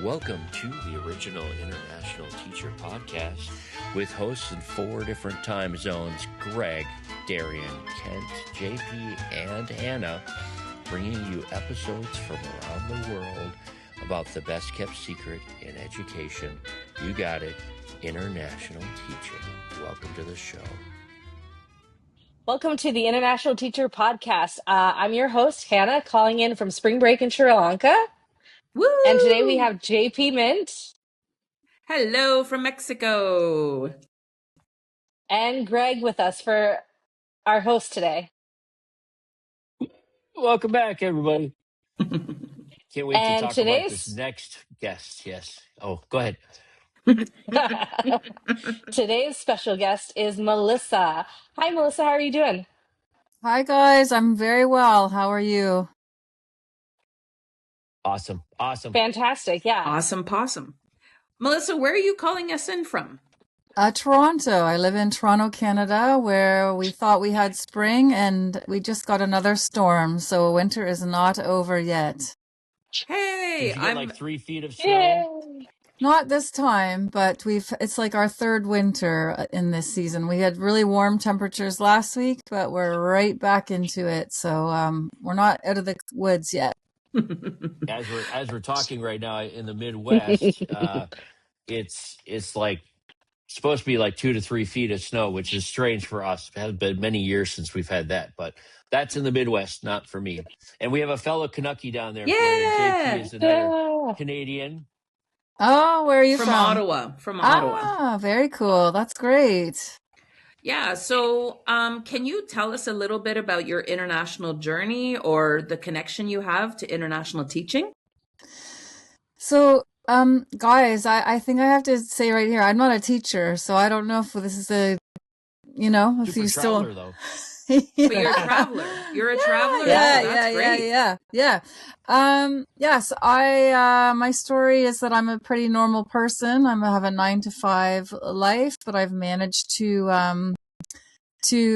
Welcome to the original International Teacher Podcast with hosts in 4 different time zones, Greg, Darian, Kent, JP, and Hannah, bringing you episodes from around the world about the best kept secret in education. You got it, International Teacher. Welcome to the show. Welcome to the International Teacher Podcast. I'm your host, Hannah, calling in from spring break in Sri Lanka. Woo! And today we have JP Mint. Hello from Mexico. And Greg with us for our host today. Welcome back, everybody. Can't wait to talk about this next guest. Yes. Oh, go ahead. Today's special guest is Melissa. Hi, Melissa. How are you doing? Hi, guys. I'm very well. How are you? Awesome. Fantastic. Yeah. Awesome possum. Melissa, where are you calling us in from? Toronto. I live in Toronto, Canada, where we thought we had spring and we just got another storm. So winter is not over yet. Hey, I'm like 3 feet of snow. Yay. Not this time, but it's like our third winter in this season. We had really warm temperatures last week, but we're right back into it. So we're not out of the woods yet. As we're talking right now in the Midwest, it's like supposed to be like 2 to 3 feet of snow, which is strange for us. It has been many years since we've had that, but that's in the Midwest, not for me. And we have a fellow Canucky down there. Yeah. JP is another Canadian. Oh, where are you from? Ottawa. From Ottawa. Ah, very cool. That's great. Yeah. So can you tell us a little bit about your international journey or the connection you have to international teaching? So, guys, I think I have to say right here, I'm not a teacher, so I don't know if this is if Super you still. traveler, though. But you're a traveler. You're a traveler. Yeah, so that's great. Yes, my story is that I'm a pretty normal person. I have a 9 to 5 life, but I've managed to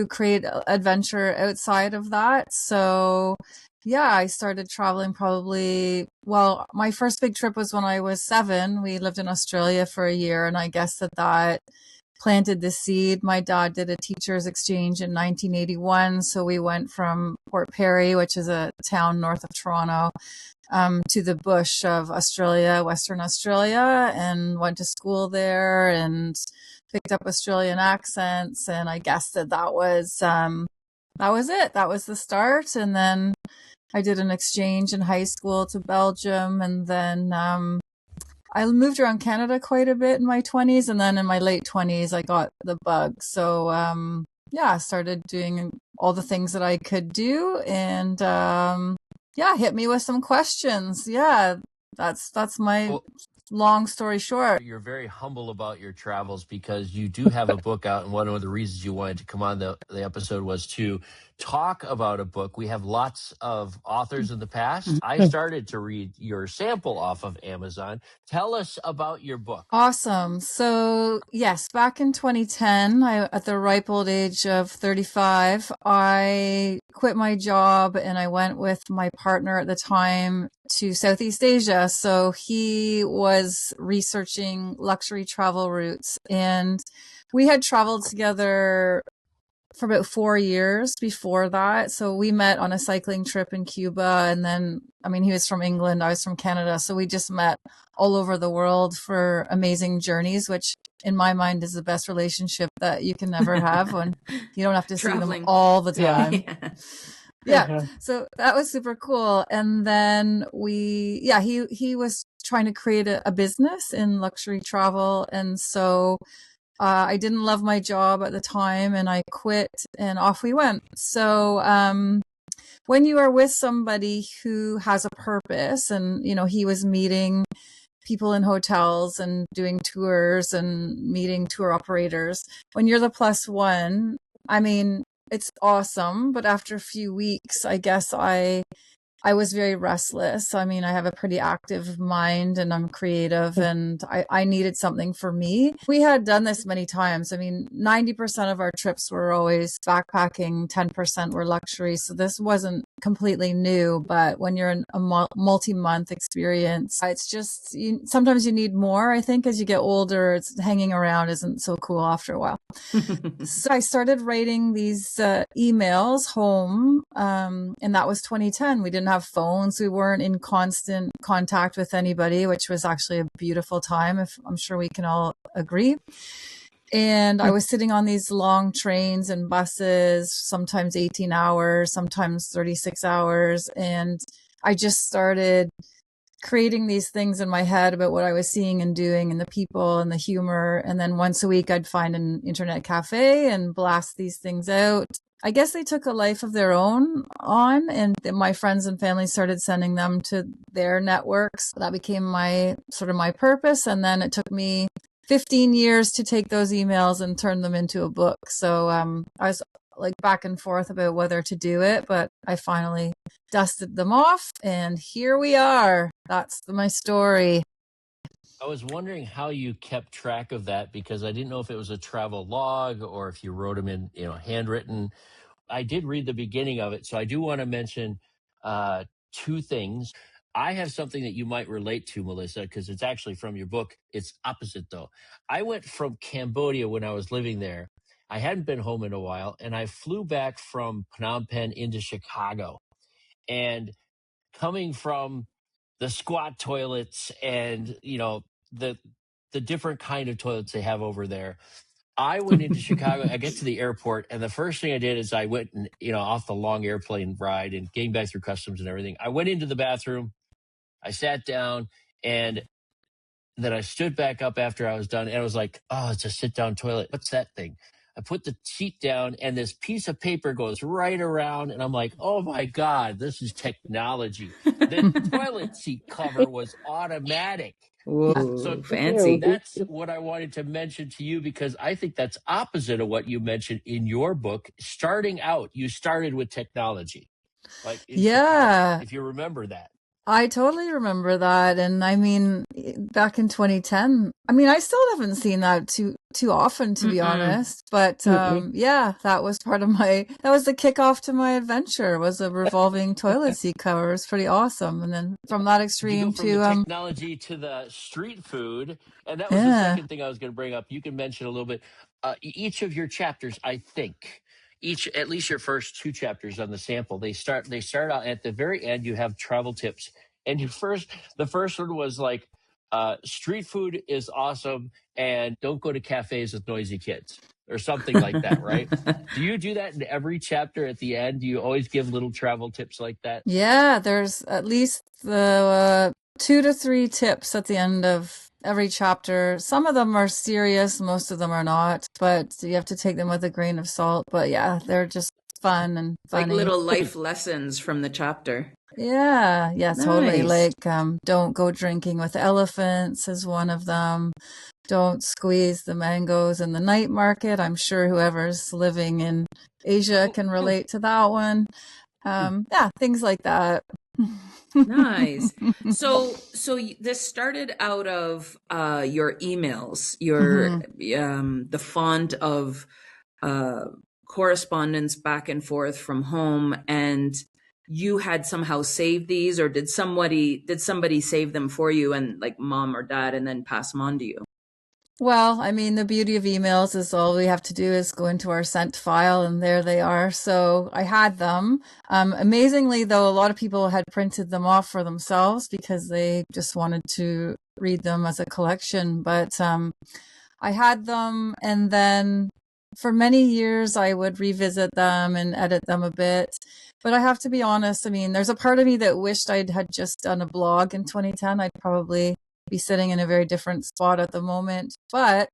create adventure outside of that. So, yeah, I started traveling my first big trip was when I was 7. We lived in Australia for a year, and I guess that planted the seed. My dad did a teacher's exchange in 1981. So we went from Port Perry, which is a town north of Toronto, to the bush of Australia, Western Australia, and went to school there and picked up Australian accents. And I guess that was it. That was the start. And then I did an exchange in high school to Belgium. And then I moved around Canada quite a bit in my 20s. And then in my late 20s, I got the bug. So, I started doing all the things that I could do. And, hit me with some questions. Yeah, that's my long story short. You're very humble about your travels because you do have a book out. And one of the reasons you wanted to come on the episode was to talk about a book. We have lots of authors in the past. I started to read your sample off of Amazon. Tell us about your book. Awesome. So yes, back in 2010, at the ripe old age of 35, I quit my job and I went with my partner at the time to Southeast Asia. So he was researching luxury travel routes, and we had traveled together for about 4 years before that. So we met on a cycling trip in Cuba. And then, he was from England, I was from Canada. So we just met all over the world for amazing journeys, which in my mind is the best relationship that you can never have when you don't have to see them all the time. Yeah. So that was super cool. And then he was trying to create a business in luxury travel. And so I didn't love my job at the time and I quit and off we went. So, when you are with somebody who has a purpose and, he was meeting people in hotels and doing tours and meeting tour operators, when you're the plus one, it's awesome. But after a few weeks, I guess I I was very restless. I mean, I have a pretty active mind and I'm creative and I needed something for me. We had done this many times. I mean, 90% of our trips were always backpacking, 10% were luxury. So this wasn't completely new, but when you're in a multi-month experience, it's just, sometimes you need more. I think as you get older, it's hanging around isn't so cool after a while. So I started writing these emails home, and that was 2010. We didn't have phones. We weren't in constant contact with anybody, which was actually a beautiful time, if I'm sure we can all agree. And I was sitting on these long trains and buses, sometimes 18 hours, sometimes 36 hours. And I just started creating these things in my head about what I was seeing and doing and the people and the humor. And then once a week, I'd find an internet cafe and blast these things out. I guess they took a life of their own on, and my friends and family started sending them to their networks. That became my purpose. And then it took me 15 years to take those emails and turn them into a book. So I was like back and forth about whether to do it, but I finally dusted them off and here we are. That's my story. I was wondering how you kept track of that because I didn't know if it was a travel log or if you wrote them in, handwritten. I did read the beginning of it, so I do want to mention two things. I have something that you might relate to, Melissa, because it's actually from your book. It's opposite, though. I went from Cambodia when I was living there. I hadn't been home in a while, and I flew back from Phnom Penh into Chicago. And coming from the squat toilets and, the different kind of toilets they have over there, I went into Chicago. I get to the airport, and the first thing I did is I went and, off the long airplane ride and getting back through customs and everything. I went into the bathroom, I sat down, and then I stood back up after I was done, and I was like, oh, it's a sit-down toilet. What's that thing? I put the seat down, and this piece of paper goes right around, and I'm like, oh, my God, this is technology. The toilet seat cover was automatic. Whoa, So fancy. that's what I wanted to mention to you because I think that's opposite of what you mentioned in your book. Starting out, you started with technology, like in Chicago, if you remember that. I totally remember that. And I mean, back in 2010, I mean, I still haven't seen that too often, to be honest. But yeah, that was that was the kickoff to my adventure, was a revolving toilet seat cover. It was pretty awesome. And then from that extreme you go from to the technology to the street food. And that was the second thing I was going to bring up. You can mention a little bit. Each of your chapters, I think, at least your first two chapters on the sample, they start out at the very end. You have travel tips, and the first one was like, street food is awesome, and don't go to cafes with noisy kids or something like that, right? Do you do that in every chapter at the end? Do you always give little travel tips like that? Yeah, there's at least the 2 to 3 tips at the end of every chapter. Some of them are serious, most of them are not, but you have to take them with a grain of salt. But yeah, they're just fun and funny. Like little life lessons from the chapter. Yeah, Nice. totally. Like, don't go drinking with elephants is one of them. Don't squeeze the mangoes in the night market. I'm sure whoever's living in Asia can relate to that one. Yeah, things like that. Nice. So this started out of your emails, your the font of correspondence back and forth from home, and you had somehow saved these, or did somebody save them for you, and like mom or dad, and then pass them on to you? Well, I mean, the beauty of emails is all we have to do is go into our sent file and there they are. So I had them. Amazingly, though, a lot of people had printed them off for themselves because they just wanted to read them as a collection. But I had them, and then for many years I would revisit them and edit them a bit. But I have to be honest, I mean, there's a part of me that wished I'd had just done a blog in 2010. I'd probably be sitting in a very different spot at the moment. But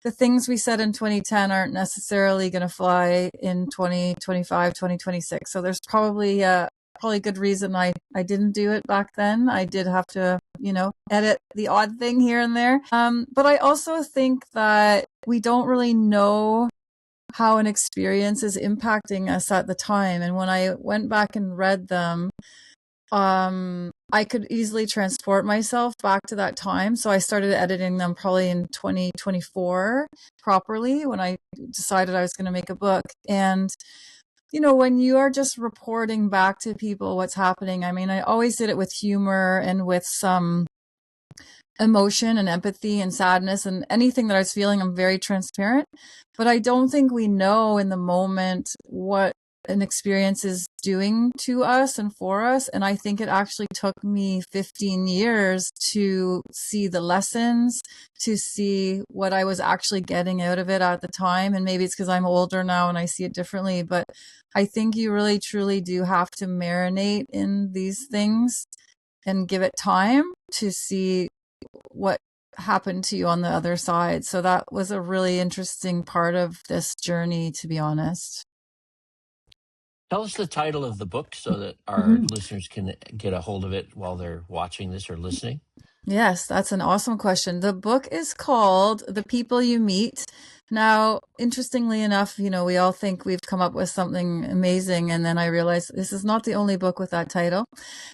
the things we said in 2010 aren't necessarily going to fly in 2025, 2026. So there's probably a good reason I didn't do it back then. I did have to, edit the odd thing here and there. But I also think that we don't really know how an experience is impacting us at the time. And when I went back and read them, I could easily transport myself back to that time. So I started editing them probably in 2024 properly when I decided I was going to make a book. And, you know, when you are just reporting back to people what's happening, I mean, I always did it with humor and with some emotion and empathy and sadness and anything that I was feeling. I'm very transparent, but I don't think we know in the moment what an experience is doing to us and for us. And I think it actually took me 15 years to see the lessons, to see what I was actually getting out of it at the time. And maybe it's because I'm older now and I see it differently, but I think you really truly do have to marinate in these things and give it time to see what happened to you on the other side. So that was a really interesting part of this journey, to be honest. Tell us the title of the book so that our listeners can get a hold of it while they're watching this or listening. Yes, that's an awesome question. The book is called The People You Meet. Now, interestingly enough, you know, we all think we've come up with something amazing. And then I realized this is not the only book with that title.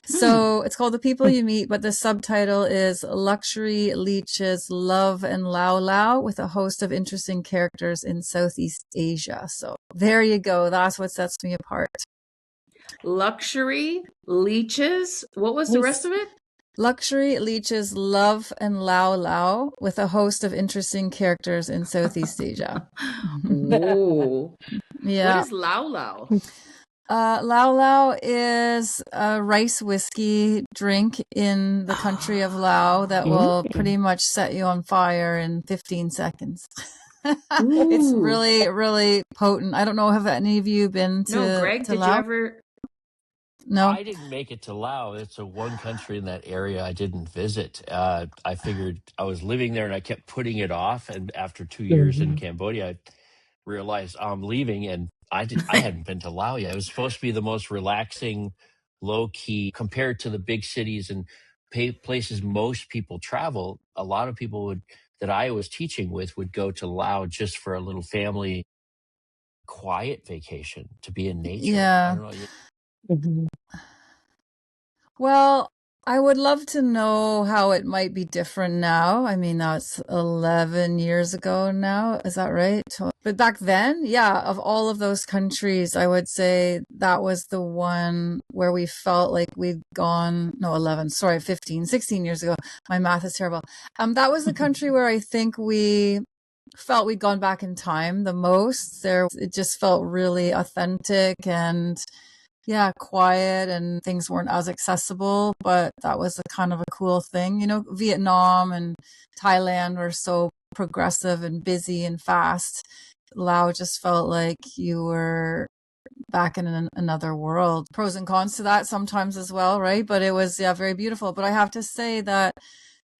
So it's called The People You Meet, but the subtitle is Luxury, Leeches, Love, and Lao-Lao with a host of interesting characters in Southeast Asia. So there you go. That's what sets me apart. Luxury, Leeches. What was the rest of it? Luxury, Leeches, Love, and Lao-Lao with a host of interesting characters in Southeast Asia. Ooh. Yeah. What is Lao-Lao? Lao-Lao is a rice whiskey drink in the country of Lao that will pretty much set you on fire in 15 seconds. It's really, really potent. I don't know, have any of you been to No, Greg, to did Lao? you ever? No. I didn't make it to Laos. It's a one country in that area I didn't visit. I figured I was living there and I kept putting it off. And after 2 years in Cambodia, I realized I'm leaving, and I hadn't been to Laos yet. It was supposed to be the most relaxing, low key compared to the big cities and places most people travel. A lot of people that I was teaching with would go to Laos just for a little family quiet vacation to be in nature. Yeah. I don't know. Well, I would love to know how it might be different now. I mean, that's 11 years ago now. Is that right? But back then, yeah, of all of those countries, I would say that was the one where we felt like we'd gone, no, 11, sorry, 15, 16 years ago. My math is terrible. That was the country where I think we felt we'd gone back in time the most. It just felt really authentic and yeah, quiet, and things weren't as accessible, but that was a kind of a cool thing. You know, Vietnam and Thailand were so progressive and busy and fast. Laos just felt like you were back in another world. Pros and cons to that sometimes as well, right? But it was, yeah, very beautiful. But I have to say that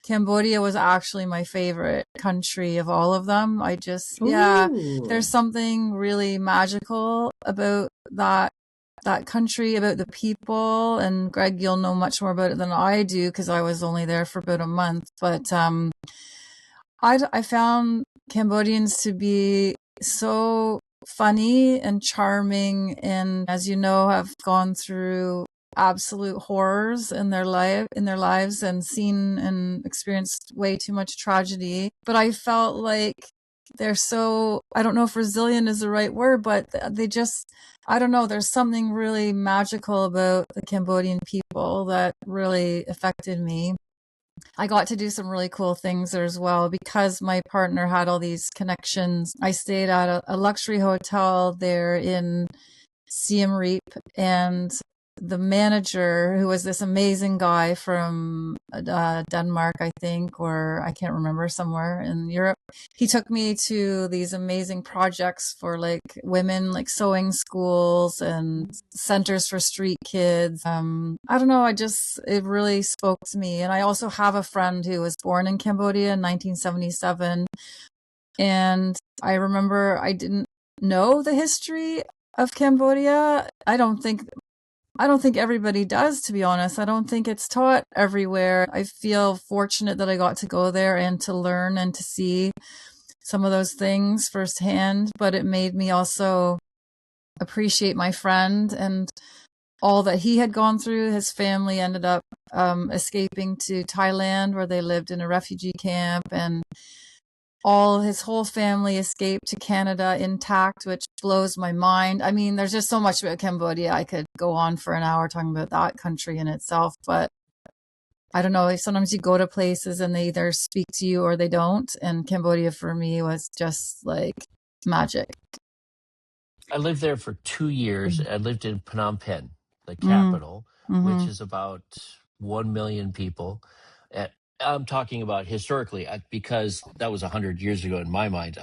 Cambodia was actually my favorite country of all of them. There's something really magical about that country, about the people. And Greg, you'll know much more about it than I do because I was only there for about a month. But I found Cambodians to be so funny and charming, and as you know, have gone through absolute horrors in their lives and seen and experienced way too much tragedy. But I felt like they're so, I don't know if resilient is the right word, but they just, I don't know, there's something really magical about the Cambodian people that really affected me. I got to do some really cool things there as well because my partner had all these connections. I stayed at a luxury hotel there in Siem Reap, and the manager, who was this amazing guy from Denmark, I think, or I can't remember, somewhere in Europe, he took me to these amazing projects for like women, like sewing schools and centers for street kids. I don't know, it really spoke to me. And I also have a friend who was born in Cambodia in 1977. And I remember I didn't know the history of Cambodia. I don't think everybody does, to be honest. I don't think it's taught everywhere. I feel fortunate that I got to go there and to learn and to see some of those things firsthand, but it made me also appreciate my friend and all that he had gone through. His family ended up escaping to Thailand, where they lived in a refugee camp, and his whole family escaped to Canada intact, which blows my mind. I mean, there's just so much about Cambodia. I could go on for an hour talking about that country in itself, but I don't know. Sometimes you go to places and they either speak to you or they don't. And Cambodia for me was just like magic. I lived there for 2 years. I lived in Phnom Penh, the Mm. capital, Mm-hmm. which is about 1 million people. I'm talking about historically because that was 100 years ago in my mind.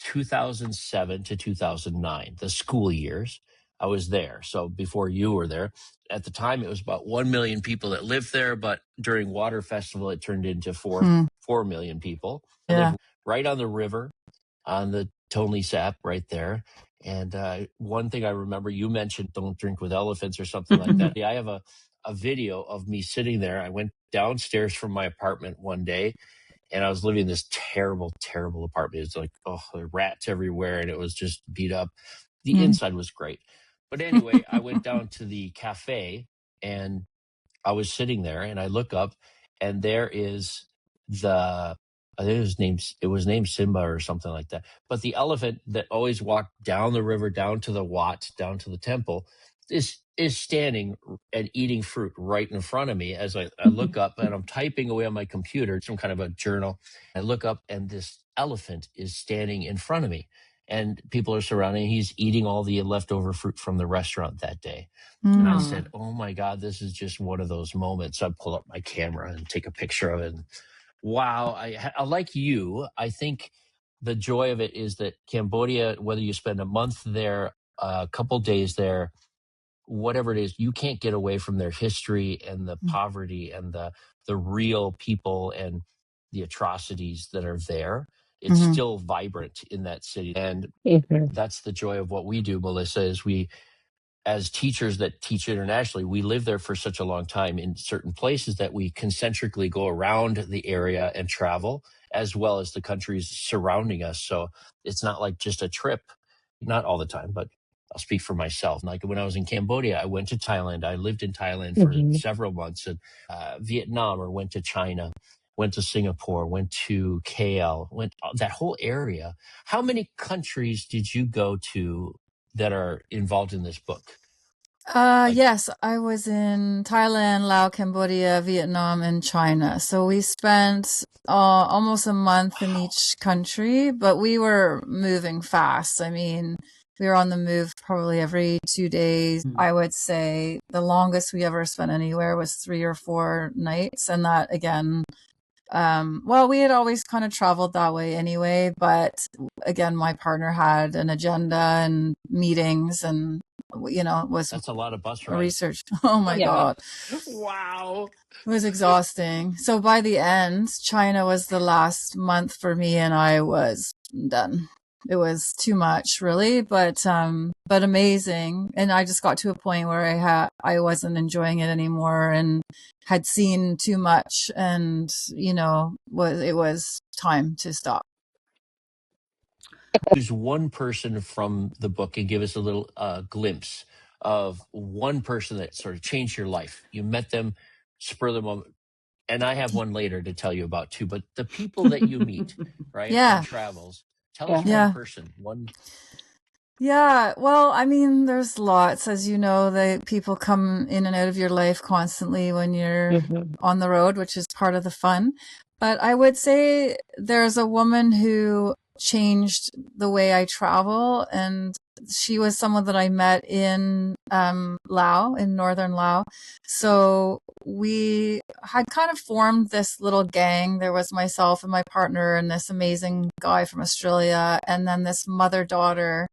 2007 to 2009, the school years, I was there. So before you were there, at the time it was about 1 million people that lived there. But during Water Festival, it turned into 4 million people. I Yeah. lived right on the river, on the Tonle Sap, right there. And one thing I remember, you mentioned don't drink with elephants or something like that. Yeah, I have a video of me sitting there. I went downstairs from my apartment one day, and I was living in this terrible, terrible apartment. It's like, there were rats everywhere, and it was just beat up. The inside was great. But anyway, I went down to the cafe, and I was sitting there, and I look up, and there is I think it was named Simba or something like that. But the elephant that always walked down the river, down to the Wat, down to the temple, is standing and eating fruit right in front of me as I look up, and I'm typing away on my computer, some kind of a journal. I look up, and this elephant is standing in front of me, and people are surrounding. He's eating all the leftover fruit from the restaurant that day. And I said, oh my God, this is just one of those moments. I pull up my camera and take a picture of it. And wow. I like you. I think the joy of it is that Cambodia, whether you spend a month there, a couple days there, whatever it is, you can't get away from their history and the poverty and the real people and the atrocities that are there. It's still vibrant in that city. And that's the joy of what we do, Melissa, is we, as teachers that teach internationally, we live there for such a long time in certain places that we concentrically go around the area and travel, as well as the countries surrounding us. So it's not like just a trip, not all the time, but I'll speak for myself. Like when I was in Cambodia, I went to Thailand. I lived in Thailand for several months, and Vietnam, or went to China, went to Singapore, went to KL, went that whole area. How many countries did you go to that are involved in this book? Yes, I was in Thailand, Laos, Cambodia, Vietnam, and China. So we spent almost a month in each country, but we were moving fast. I mean, we were on the move probably every 2 days. I would say the longest we ever spent anywhere was 3 or 4 nights. And that, again, well, we had always kind of traveled that way anyway, but again, my partner had an agenda and meetings, and that's a lot of bus rides. Research. Oh my God. Wow. It was exhausting. So by the end, China was the last month for me, and I was done. It was too much, really, but amazing. And I just got to a point where I wasn't enjoying it anymore and had seen too much, and it was time to stop. Who's one person from the book and give us a little glimpse of one person that sort of changed your life? You met them, spur of the moment. And I have one later to tell you about too, but the people that you meet, right? Yeah. On travels. Tell us one person. Yeah, well, I mean, there's lots, as you know, people come in and out of your life constantly when you're on the road, which is part of the fun. But I would say there's a woman who changed the way I travel, and she was someone that I met in Laos, in northern Laos. So we had kind of formed this little gang. There was myself and my partner and this amazing guy from Australia, and then this mother-daughter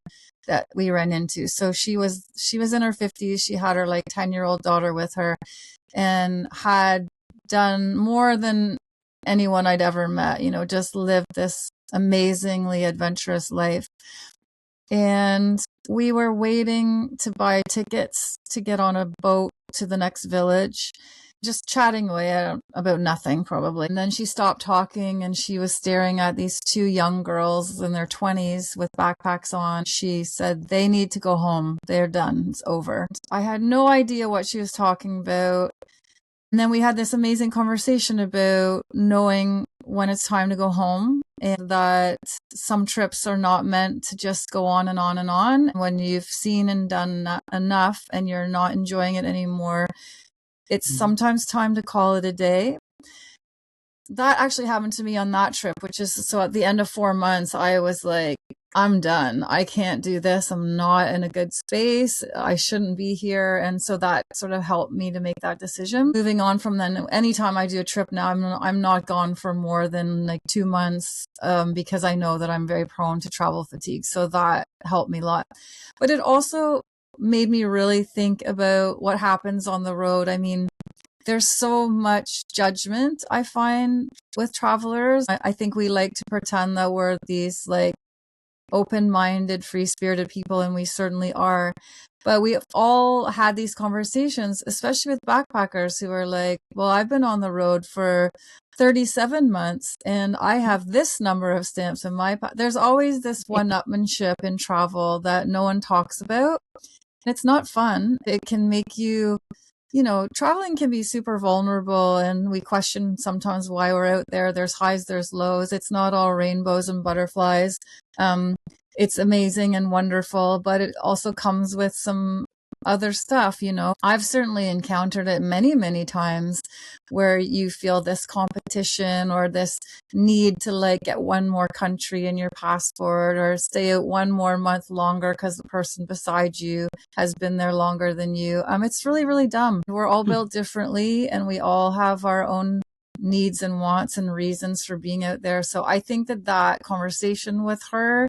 that we ran into. So she was in her 50s. She had her 10-year-old daughter with her, and had done more than anyone I'd ever met, just lived this amazingly adventurous life. And we were waiting to buy tickets to get on a boat to the next village. just chatting away about nothing probably. And then she stopped talking and she was staring at these two young girls in their 20s with backpacks on. She said, they need to go home. They're done. It's over. I had no idea what she was talking about. And then we had this amazing conversation about knowing when it's time to go home, and that some trips are not meant to just go on and on and on. When you've seen and done enough and you're not enjoying it anymore, it's sometimes time to call it a day. That actually happened to me on that trip, which is, so at the end of 4 months, I was like, I'm done. I can't do this. I'm not in a good space. I shouldn't be here. And so that sort of helped me to make that decision. Moving on from then, anytime I do a trip now, I'm not gone for more than like 2 months, because I know that I'm very prone to travel fatigue. So that helped me a lot. But it also made me really think about what happens on the road. I mean, there's so much judgment, I find, with travelers. I think we like to pretend that we're these like open-minded, free-spirited people, and we certainly are. But we all had these conversations, especially with backpackers who are like, well, I've been on the road for 37 months and I have this number of stamps in my There's always this one-upmanship in travel that no one talks about. It's not fun. It can make you, traveling can be super vulnerable, and we question sometimes why we're out there. There's highs, there's lows. It's not all rainbows and butterflies. It's amazing and wonderful, but it also comes with some other stuff, I've certainly encountered it many, many times where you feel this competition or this need to like get one more country in your passport or stay out one more month longer because the person beside you has been there longer than you. It's really, really dumb. We're all built differently and we all have our own needs and wants and reasons for being out there. So I think that conversation with her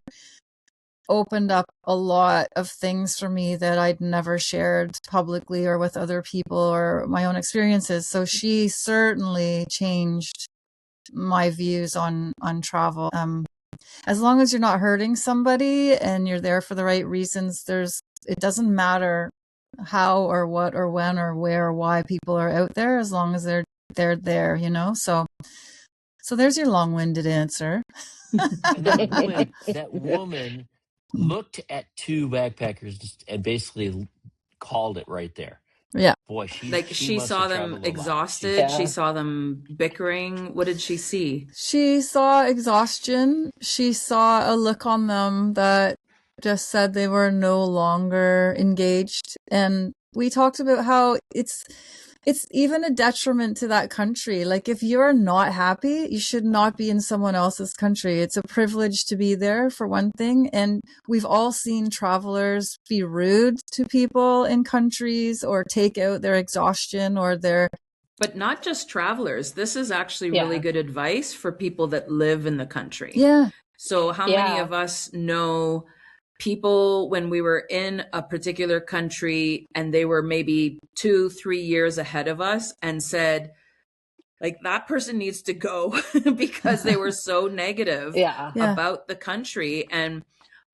opened up a lot of things for me that I'd never shared publicly or with other people or my own experiences. So she certainly changed my views on travel. As long as you're not hurting somebody and you're there for the right reasons, it doesn't matter how or what or when or where or why people are out there, as long as they're there, So there's your long-winded answer. And that woman looked at two backpackers and basically called it right there. Yeah. Boy, she saw them exhausted. She saw them bickering. What did she see? She saw exhaustion. She saw a look on them that just said they were no longer engaged. And we talked about how it's even a detriment to that country. Like, if you're not happy, you should not be in someone else's country. It's a privilege to be there, for one thing. And we've all seen travelers be rude to people in countries or take out their exhaustion or their... But not just travelers. This is actually really good advice for people that live in the country. Yeah. So how many of us know people when we were in a particular country and they were maybe 2-3 years ahead of us and said, like, that person needs to go because they were so negative about the country. And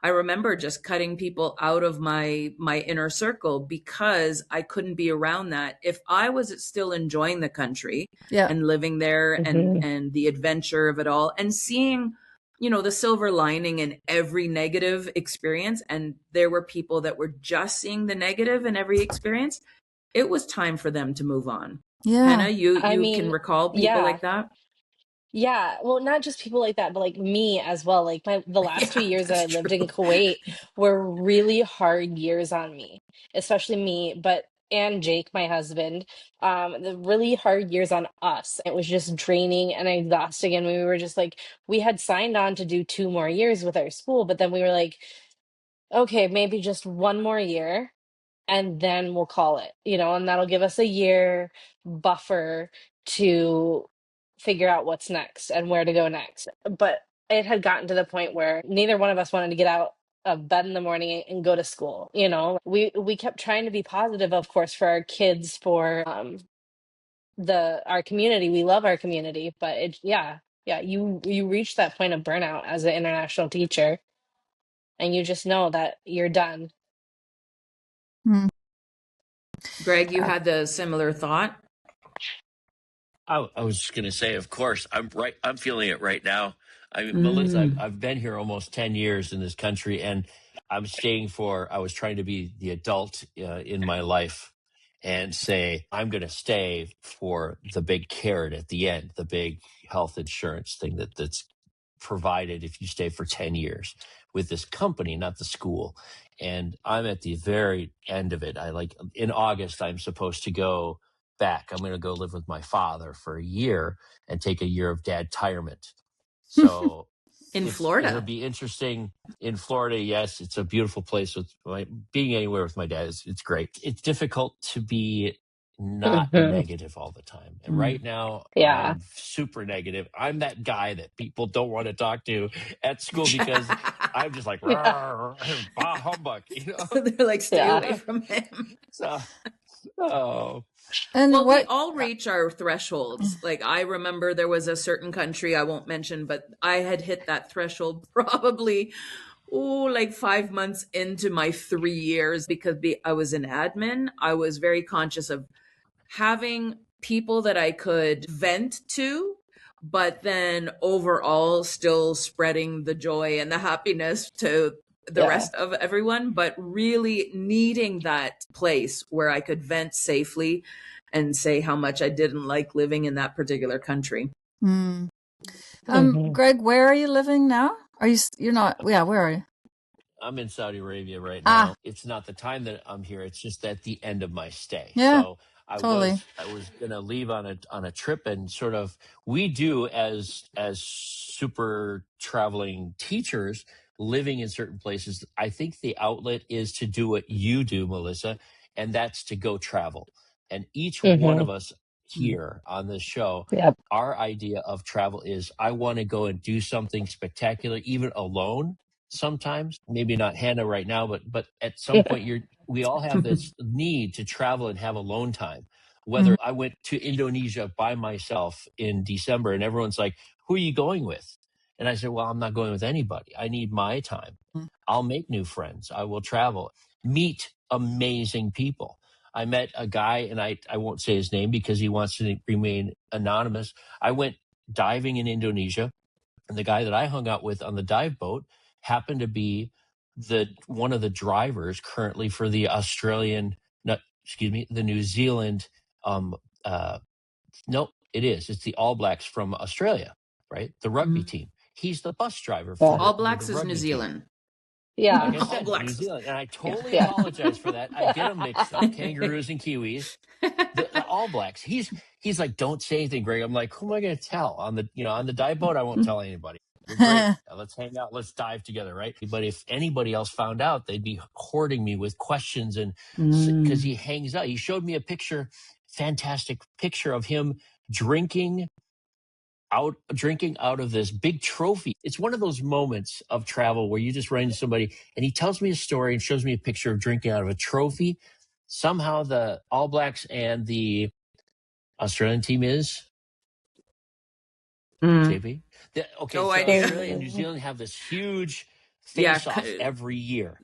I remember just cutting people out of my inner circle because I couldn't be around that. If I was still enjoying the country and living there and the adventure of it all and seeing, the silver lining in every negative experience, and there were people that were just seeing the negative in every experience, it was time for them to move on. Yeah. Hannah, you can recall people like that? Yeah, well, not just people like that, but like me as well. Like the last 2 years that I lived in Kuwait were really hard years on me, especially me, and Jake, my husband. The really hard years on us. It was just draining and exhausting, and we were just like, we had signed on to do 2 more years with our school, but then we were like, okay, maybe just 1 more year and then we'll call it, and that'll give us a year buffer to figure out what's next and where to go next. But it had gotten to the point where neither one of us wanted to get out of bed in the morning and go to school. We kept trying to be positive, of course, for our kids, for our community. We love our community, but you reach that point of burnout as an international teacher, and you just know that you're done. Greg, you had the similar thought? I was just going to say, of course, I'm feeling it right now. I mean, Melissa, I've been here almost 10 years in this country, and I was trying to be the adult in my life and say, I'm going to stay for the big carrot at the end, the big health insurance thing that's provided if you stay for 10 years with this company, not the school. And I'm at the very end of it. In August, I'm supposed to go back. I'm going to go live with my father for a year and take a year of dad-tirement. So in Florida, it'll be interesting. In Florida, yes, it's a beautiful place. Being anywhere with my dad it's great. It's difficult to be not negative all the time. And right now, Yeah. I'm super negative. I'm that guy that people don't want to talk to at school because I'm just like, bah humbug, They're like, stay away from him. And well, we all reach our thresholds. Like, I remember there was a certain country I won't mention, but I had hit that threshold probably like 5 months into my 3 years, because I was in admin. I was very conscious of having people that I could vent to, but then overall still spreading the joy and the happiness to the rest of everyone, but really needing that place where I could vent safely and say how much I didn't like living in that particular country. Greg, where are you living now? You're not, where are you? I'm in Saudi Arabia right now. It's not the time that I'm here. It's just at the end of my stay. Yeah, so I totally. was going to leave on a trip, and sort of we do as super traveling teachers living in certain places. I think the outlet is to do what you do, Melissa, and that's to go travel. And each one of us here on this show, our idea of travel is I want to go and do something spectacular, even alone. Sometimes, maybe not Hannah right now, but at some point we all have this need to travel and have alone time. Whether I went to Indonesia by myself in December and everyone's like, who are you going with? And I said, well, I'm not going with anybody. I need my time. I'll make new friends. I will travel, meet amazing people. I met a guy, and I won't say his name because he wants to remain anonymous. I went diving in Indonesia, and the guy that I hung out with on the dive boat happened to be one of the drivers currently for the the New Zealand. No, it's the All Blacks from Australia, right? The rugby team. He's the bus driver for All Blacks is New Zealand. Team. Yeah, like I said, New Zealand, and I totally apologize for that. I get them mixed up, kangaroos and Kiwis. The All Blacks. He's like, don't say anything, Greg. I'm like, who am I going to tell on the dive boat? I won't tell anybody. We're great. Let's hang out. Let's dive together, right? But if anybody else found out, they'd be hoarding me with questions, and because he hangs out. He showed me a fantastic picture of him drinking out of this big trophy. It's one of those moments of travel where you just run into somebody and he tells me a story and shows me a picture of drinking out of a trophy. Somehow the All Blacks and the Australian team is JP. Australia and New Zealand have this huge face-off every year.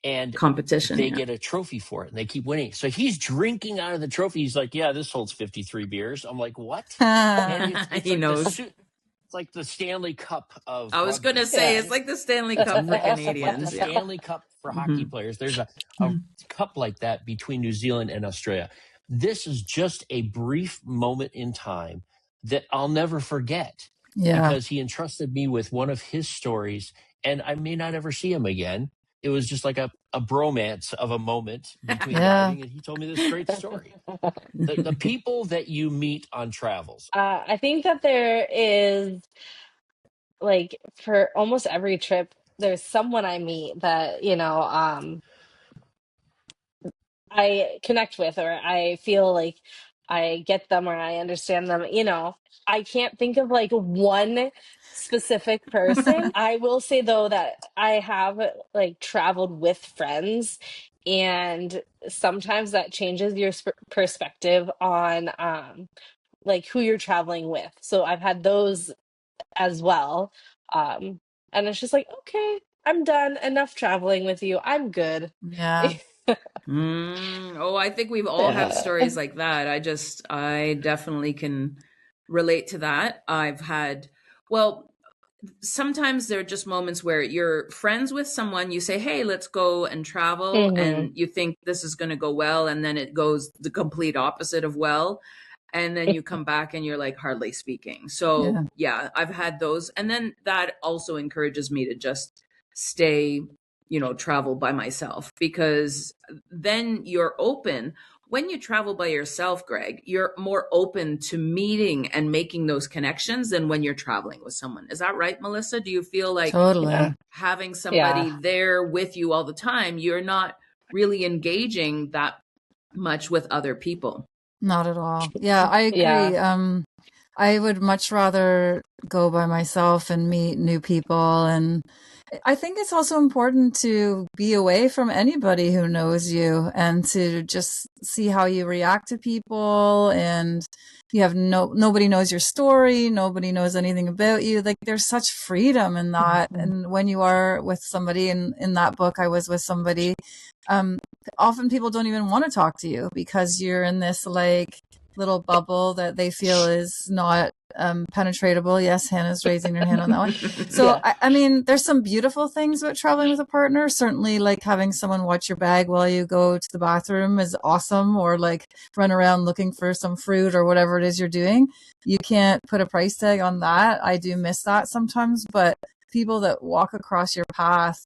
And competition, they get a trophy for it, and they keep winning. So he's drinking out of the trophy. He's like, yeah, this holds 53 beers. I'm like, what? And he knows. It's like the Stanley Cup of I was going to say, it's like the Stanley Cup for Canadians. Like the Stanley Cup for hockey players. There's a cup like that between New Zealand and Australia. This is just a brief moment in time that I'll never forget. Because he entrusted me with one of his stories, and I may not ever see him again. It was just like a bromance of a moment between diving, and he told me this great story. The people that you meet on travels. I think that there is, like, for almost every trip, there's someone I meet that, I connect with, or I feel like I get them or I understand them. I can't think of like one specific person. I will say though that I have like traveled with friends, and sometimes that changes your perspective on like who you're traveling with. So I've had those as well. And it's just like, okay, I'm done. Enough traveling with you. I'm good. Yeah. I think we've all had stories like that. I definitely can relate to that. I've had, well, sometimes there are just moments where you're friends with someone, you say, hey, let's go and travel, and you think this is going to go well, and then it goes the complete opposite of well, and then you come back and you're like hardly speaking. So yeah, I've had those, and then that also encourages me to just stay, travel by myself, because then you're open. When you travel by yourself, Greg, you're more open to meeting and making those connections than when you're traveling with someone. Is that right, Melissa? Do you feel like having somebody there with you all the time, you're not really engaging that much with other people? Not at all. Yeah, I agree. I would much rather go by myself and meet new people. And I think it's also important to be away from anybody who knows you and to just see how you react to people. And you have nobody knows your story. Nobody knows anything about you. Like, there's such freedom in that. And when you are with somebody, in that book, I was with somebody, often people don't even want to talk to you because you're in this like little bubble that they feel is not penetratable. Yes, Hannah's raising her hand on that one. So I mean, there's some beautiful things about traveling with a partner. Certainly, like having someone watch your bag while you go to the bathroom is awesome, or like run around looking for some fruit or whatever it is you're doing. You can't put a price tag on that. I do miss that sometimes, but people that walk across your path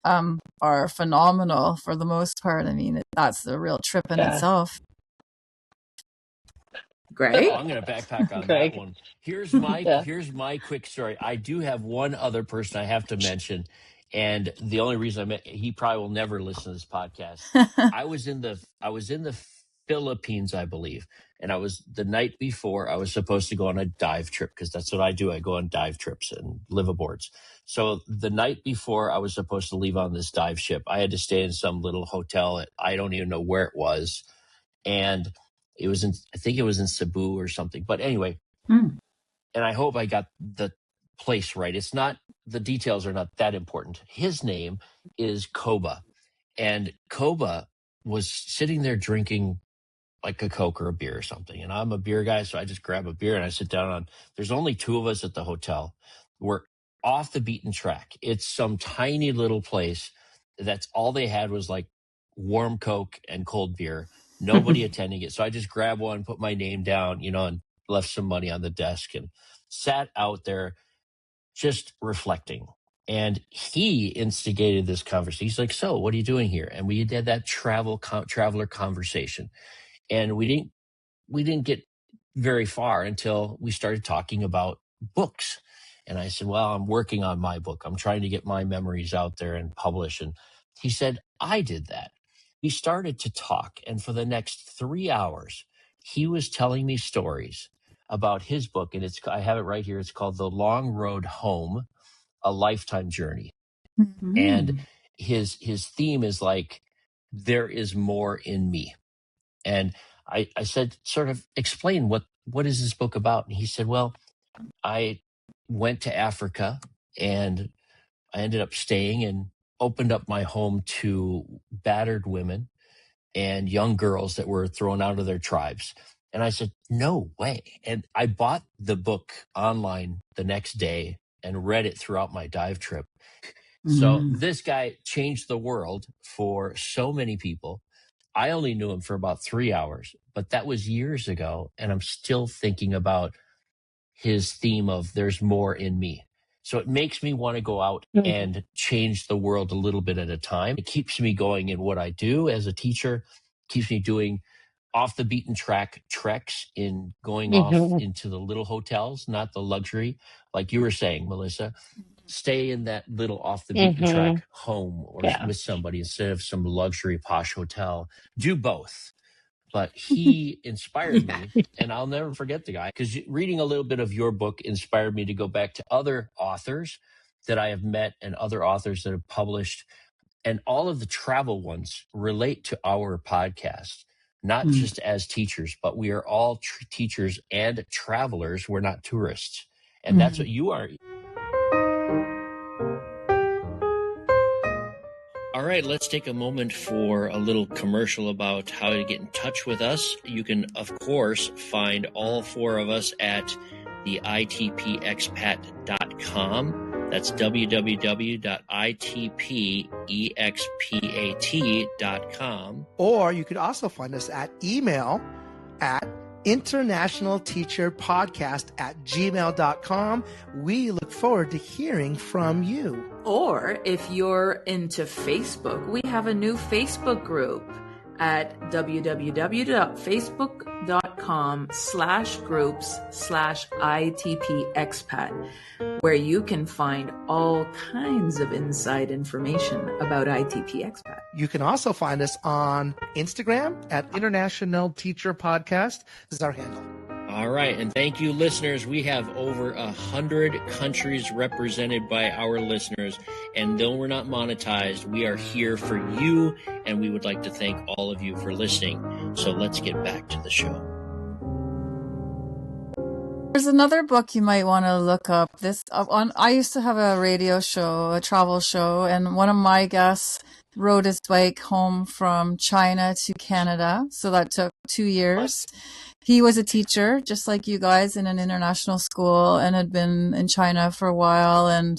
are phenomenal for the most part. I mean, that's the real trip in itself. Great. Oh, I'm going to backpack on that one. Here's my quick story. I do have one other person I have to mention, and the only reason he probably will never listen to this podcast. I was in the Philippines, I believe, and the night before I was supposed to go on a dive trip, because that's what I do. I go on dive trips and live aboards. So the night before I was supposed to leave on this dive ship, I had to stay in some little hotel. I don't even know where it was, and I think it was in Cebu or something. But anyway, and I hope I got the place right. The details are not that important. His name is Koba. And Koba was sitting there drinking like a Coke or a beer or something. And I'm a beer guy, so I just grab a beer and I sit down there's only two of us at the hotel. We're off the beaten track. It's some tiny little place. That's all they had was like warm Coke and cold beer. Nobody attending it. So I just grabbed one, put my name down, and left some money on the desk and sat out there just reflecting. And he instigated this conversation. He's like, so what are you doing here? And we did that traveler conversation. And we didn't get very far until we started talking about books. And I said, well, I'm working on my book. I'm trying to get my memories out there and publish. And he said, I did that. We started to talk. And for the next 3 hours, he was telling me stories about his book. And I have it right here. It's called The Long Road Home, A Lifetime Journey. And his theme is like, there is more in me. And I said, sort of explain what is this book about? And he said, well, I went to Africa and I ended up staying and opened up my home to battered women and young girls that were thrown out of their tribes. And I said, no way. And I bought the book online the next day and read it throughout my dive trip. So this guy changed the world for so many people. I only knew him for about 3 hours, but that was years ago. And I'm still thinking about his theme of there's more in me. So it makes me want to go out and change the world a little bit at a time. It keeps me going in what I do as a teacher, keeps me doing off the beaten track treks in going off into the little hotels, not the luxury. Like you were saying, Melissa, stay in that little off the beaten track home or with somebody instead of some luxury posh hotel. Do both. But he inspired me, and I'll never forget the guy, because reading a little bit of your book inspired me to go back to other authors that I have met and other authors that have published. And all of the travel ones relate to our podcast, not just as teachers, but we are all teachers and travelers. We're not tourists. And that's what you are. All right, let's take a moment for a little commercial about how to get in touch with us. You can, of course, find all four of us at the itpexpat.com. That's www.itpexpat.com. Or you could also find us at email at internationalteacherpodcast@gmail.com. We look forward to hearing from you. Or if you're into Facebook, we have a new Facebook group at www.facebook.com/groups/ITPexpat, where you can find all kinds of inside information about ITP Expat. You can also find us on Instagram at International Teacher Podcast. This is our handle. All right, and thank you, listeners. We have over 100 countries represented by our listeners, and though we're not monetized, we are here for you, and we would like to thank all of you for listening. So let's get back to the show. There's another book you might want to look up. I used to have a radio show, a travel show, and one of my guests rode his bike home from China to Canada. So that took 2 years. He was a teacher, just like you guys, in an international school, and had been in China for a while, and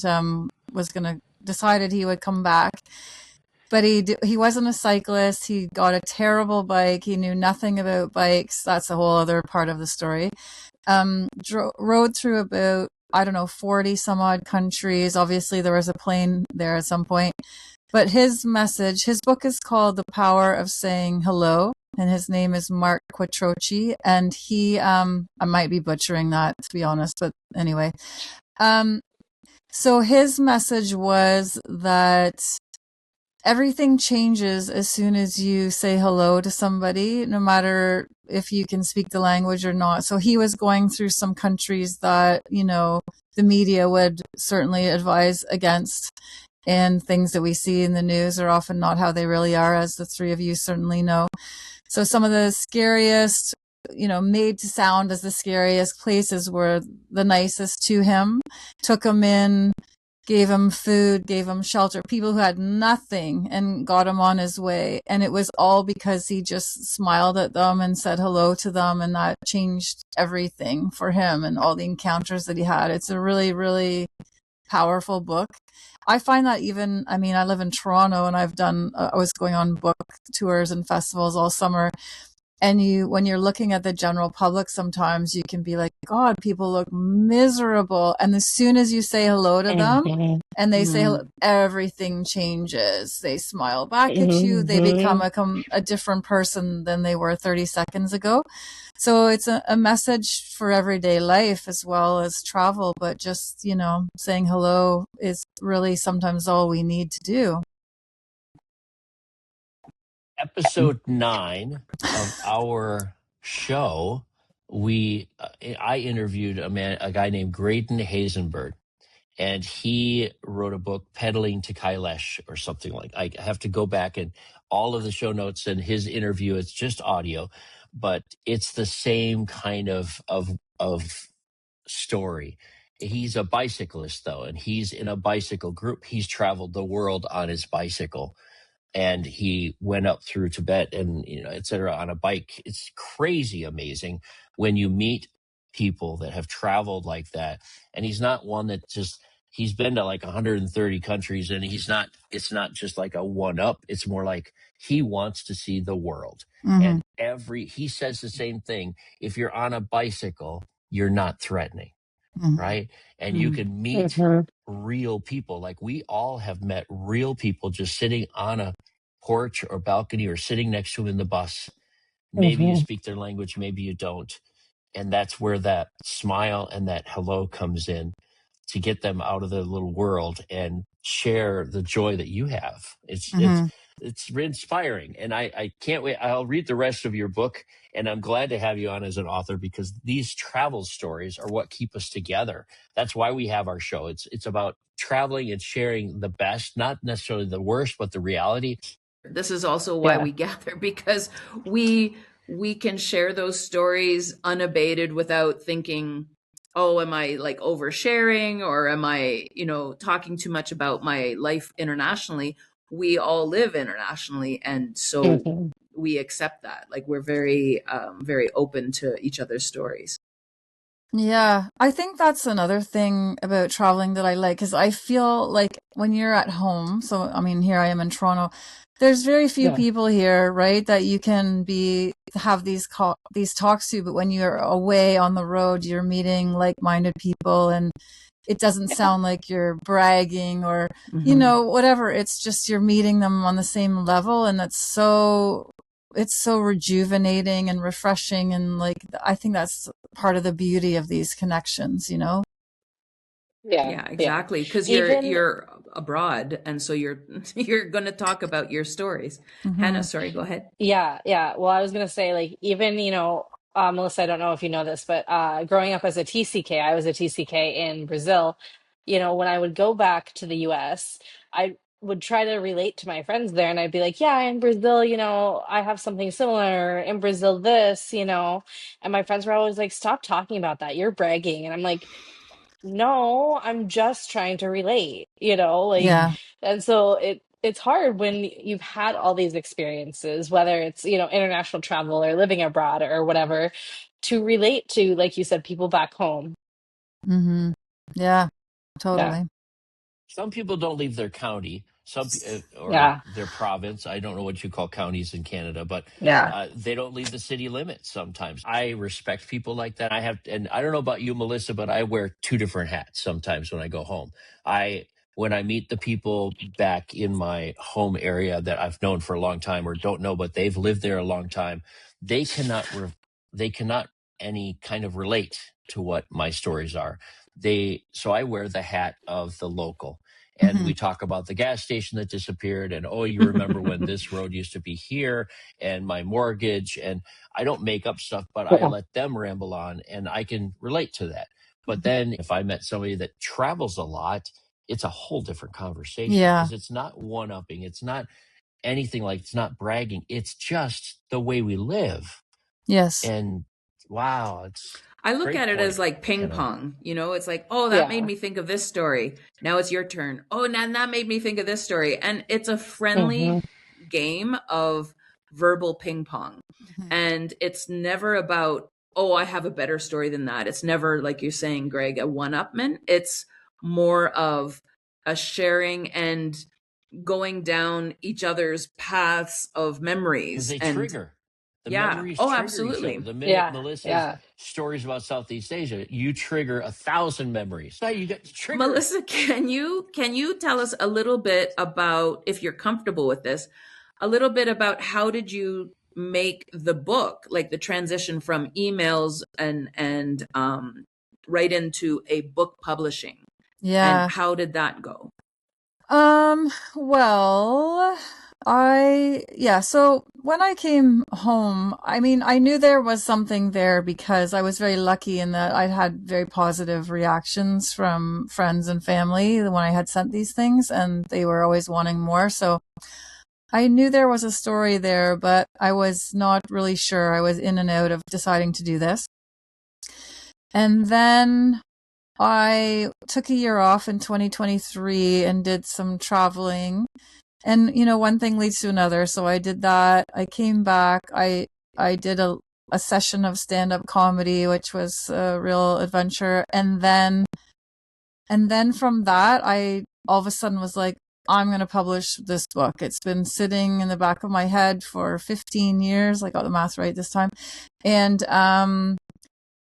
decided he would come back. But he wasn't a cyclist. He got a terrible bike. He knew nothing about bikes. That's a whole other part of the story. Rode through about, 40 some odd countries. Obviously, there was a plane there at some point. But his book is called The Power of Saying Hello. And his name is Mark Quattrochi, and he, I might be butchering that, to be honest, but anyway. So his message was that everything changes as soon as you say hello to somebody, no matter if you can speak the language or not. So he was going through some countries that, the media would certainly advise against, and things that we see in the news are often not how they really are, as the three of you certainly know. So some of the scariest, made to sound as the scariest places were the nicest to him, took him in, gave him food, gave him shelter, people who had nothing, and got him on his way. And it was all because he just smiled at them and said hello to them, and that changed everything for him and all the encounters that he had. It's a really, really powerful book. I find that I live in Toronto, and I was going on book tours and festivals all summer. And when you're looking at the general public, sometimes you can be like, God, people look miserable. And as soon as you say hello to them and they say hello, everything changes. They smile back at you. They become a different person than they were 30 seconds ago. So it's a message for everyday life as well as travel. But just, saying hello is really sometimes all we need to do. Episode 9 of our show, I interviewed a guy named Graydon Hazenberg, and he wrote a book, Pedaling to Kailash, or something like. I have to go back and all of the show notes and his interview. It's just audio, but it's the same kind of story. He's a bicyclist though, and he's in a bicycle group. He's traveled the world on his bicycle. And he went up through Tibet and, et cetera, on a bike. It's crazy amazing when you meet people that have traveled like that. And he's not one that he's been to like 130 countries, and it's not just like a one-up. It's more like he wants to see the world. Mm-hmm. And he says the same thing. If you're on a bicycle, you're not threatening. Mm-hmm. Right. And you can meet real people. Like we all have met real people just sitting on a porch or balcony or sitting next to them in the bus. Maybe you speak their language, maybe you don't. And that's where that smile and that hello comes in, to get them out of their little world and share the joy that you have. It's inspiring. And I can't wait. I'll read the rest of your book, and I'm glad to have you on as an author, because these travel stories are what keep us together. That's why we have our show. It's about traveling and sharing the best, not necessarily the worst, but the reality. This is also why we gather, because we can share those stories unabated without thinking, oh, am I like oversharing, or am I, talking too much about my life internationally? we all live internationally. And so Hmm. we accept that. Like we're very, very open to each other's stories. Yeah, I think that's another thing about traveling that I like, because I feel like when you're at home, so I mean, here I am in Toronto, there's very few Yeah. people here, right, that you can have these talks to, but when you're away on the road, you're meeting like-minded people, and it doesn't sound like you're bragging or, whatever. It's just you're meeting them on the same level, and it's so rejuvenating and refreshing, and like I think that's part of the beauty of these connections, Yeah. Yeah, exactly. Because you're abroad, and so you're going to talk about your stories. Hannah, sorry, go ahead. Yeah. Well, I was gonna say, like, even, Melissa, I don't know if you know this, but growing up as a TCK, I was a TCK in Brazil. When I would go back to the US, I would try to relate to my friends there, and I'd be like, yeah, in Brazil, I have something similar. In Brazil, this, and my friends were always like, stop talking about that. You're bragging. And I'm like, no, I'm just trying to relate, Yeah. and so it's hard when you've had all these experiences, whether it's, international travel or living abroad or whatever, to relate to, like you said, people back home. Mm-hmm. Yeah, Yeah. totally. Some people don't leave their county, or Yeah. their province. I don't know what you call counties in Canada, but Yeah. they don't leave the city limits sometimes. I respect people like that. And I don't know about you, Melissa, but I wear two different hats sometimes when I go home. When I meet the people back in my home area that I've known for a long time or don't know, but they've lived there a long time, they cannot any kind of relate to what my stories are. So I wear the hat of the local. And we talk about the gas station that disappeared, and oh, you remember when this road used to be here, and my mortgage. And I don't make up stuff, but I let them ramble on, and I can relate to that. But then if I met somebody that travels a lot, it's a whole different conversation, because it's not one-upping. It's not anything, like, it's not bragging. It's just the way we live. Yes. And wow, I look at it as like ping pong, it's like, oh, that made me think of this story. Now it's your turn. Oh, now that made me think of this story. And it's a friendly game of verbal ping pong. And it's never about, oh, I have a better story than that. It's never, like you're saying, Greg, a one-upment. It's more of a sharing and going down each other's paths of memories. Because they trigger. The memories Oh, trigger absolutely. each other. The minute Melissa's stories about Southeast Asia, you trigger 1,000 memories. So you get triggered. Melissa, can you tell us a little bit about, if you're comfortable with this, a little bit about how did you make the book, like the transition from emails and right into a book publishing? Yeah. And how did that go? Well, so when I came home, I mean, I knew there was something there because I was very lucky in that I'd had very positive reactions from friends and family when I had sent these things, and they were always wanting more. So I knew there was a story there, but I was not really sure. I was in and out of deciding to do this. And then I took a year off in 2023 and did some traveling, and one thing leads to another. So I did that. I came back. I did a session of stand-up comedy, which was a real adventure. And then from that, I all of a sudden was like, I'm going to publish this book. It's been sitting in the back of my head for 15 years. I got the math right this time. And,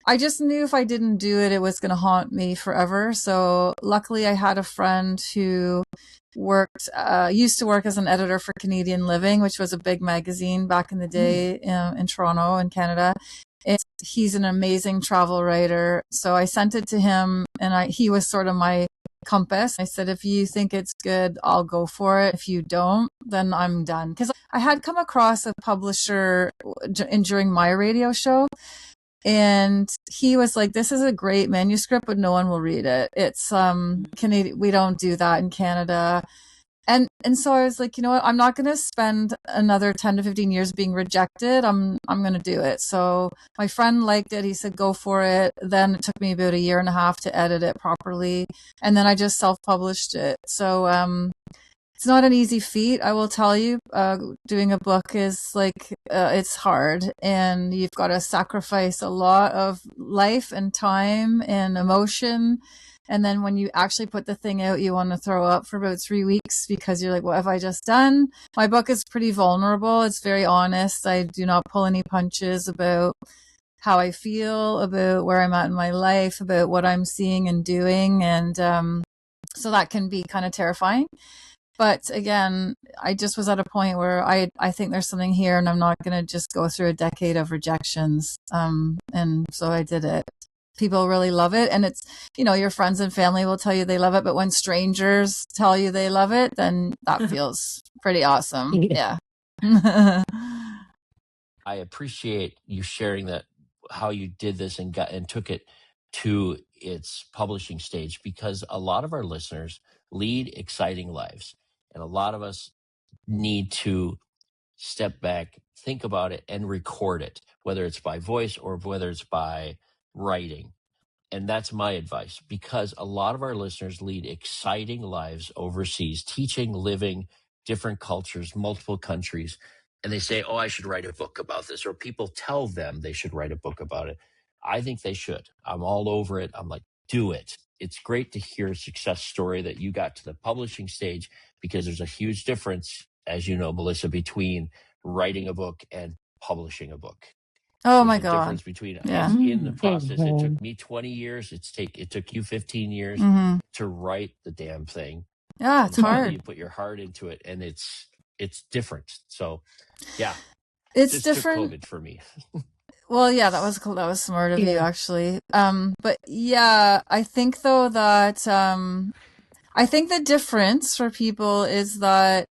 I just knew if I didn't do it, it was going to haunt me forever. So luckily I had a friend who used to work as an editor for Canadian Living, which was a big magazine back in the day in Toronto in Canada. He's an amazing travel writer. So I sent it to him, and he was sort of my compass. I said, if you think it's good, I'll go for it. If you don't, then I'm done. Because I had come across a publisher during my radio show, and he was like, this is a great manuscript, but no one will read it. It's Canadian. We don't do that in Canada. And so I was like, you know what? I'm not going to spend another 10 to 15 years being rejected. I'm going to do it. So my friend liked it. He said, go for it. Then it took me about a year and a half to edit it properly. And then I just self-published it. So, it's not an easy feat, I will tell you. Doing a book is like, it's hard, and you've got to sacrifice a lot of life and time and emotion. And then when you actually put the thing out, you want to throw up for about 3 weeks because you're like, what have I just done? My book is pretty vulnerable. It's very honest. I do not pull any punches about how I feel, about where I'm at in my life, about what I'm seeing and doing. And so that can be kind of terrifying. But again, I just was at a point where I think there's something here, and I'm not going to just go through a decade of rejections. And so I did it. People really love it. And it's, your friends and family will tell you they love it. But when strangers tell you they love it, then that feels pretty awesome. Yeah. I appreciate you sharing that, how you did this and took it to its publishing stage, because a lot of our listeners lead exciting lives, and a lot of us need to step back, think about it, and record it, whether it's by voice or whether it's by writing. And that's my advice, because a lot of our listeners lead exciting lives overseas, teaching, living different cultures, multiple countries. And they say, oh, I should write a book about this, or people tell them they should write a book about it. I think they should. I'm all over it. I'm like, do it. It's great to hear a success story that you got to the publishing stage, because there's a huge difference, as you know, Melissa, between writing a book and publishing a book. Oh There's my a God. difference between Yeah. in the process. It took me 20 years. It took you 15 years to write the damn thing. Yeah, it's hard. You put your heart into it, and it's different. So, yeah, it's just different. took COVID for me. Well, yeah, that was smart of you, actually. But yeah, I think though that I think the difference for people is that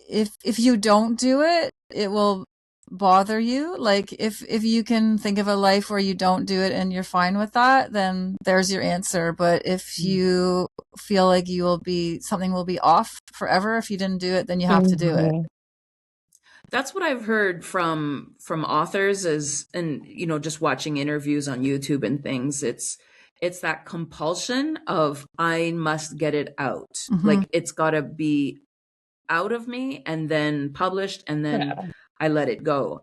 if you don't do it, it will bother you. Like if you can think of a life where you don't do it and you're fine with that, then there's your answer. But if you feel like something will be off forever if you didn't do it, then you have to do it. That's what I've heard from authors and just watching interviews on YouTube and things. It's that compulsion of, I must get it out. Like it's got to be out of me and then published, and then I let it go.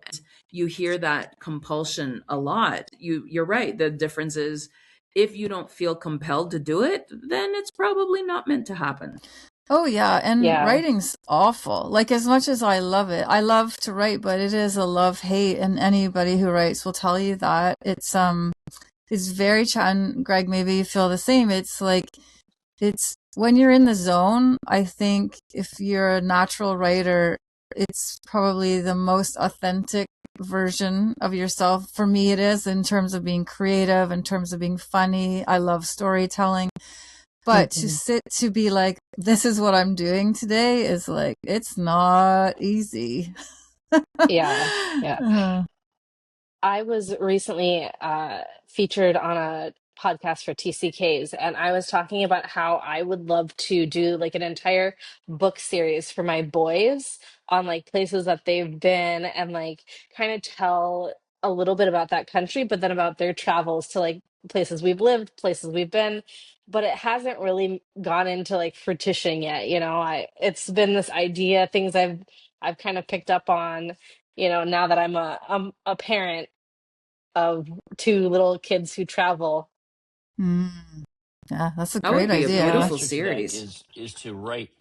You hear that compulsion a lot. You're right. The difference is, if you don't feel compelled to do it, then it's probably not meant to happen. Oh yeah, and writing's awful. Like, as much as I love it, I love to write, but it is a love-hate, and anybody who writes will tell you that. It's very and Greg, maybe you feel the same. It's like, it's when you're in the zone, I think if you're a natural writer, it's probably the most authentic version of yourself. For me, it is, in terms of being creative, in terms of being funny. I love storytelling. But to be like, this is what I'm doing today, is like, it's not easy. Yeah. I was recently featured on a podcast for TCKs, and I was talking about how I would love to do like an entire book series for my boys on like places that they've been, and like kind of tell a little bit about that country, but then about their travels to like places we've lived, places we've been. But it hasn't really gone into like fruition yet. It's been this idea, things I've kind of picked up on, now that I'm a parent of two little kids who travel. Yeah, that's a That great would be idea. a beautiful Answer to that series. is to write,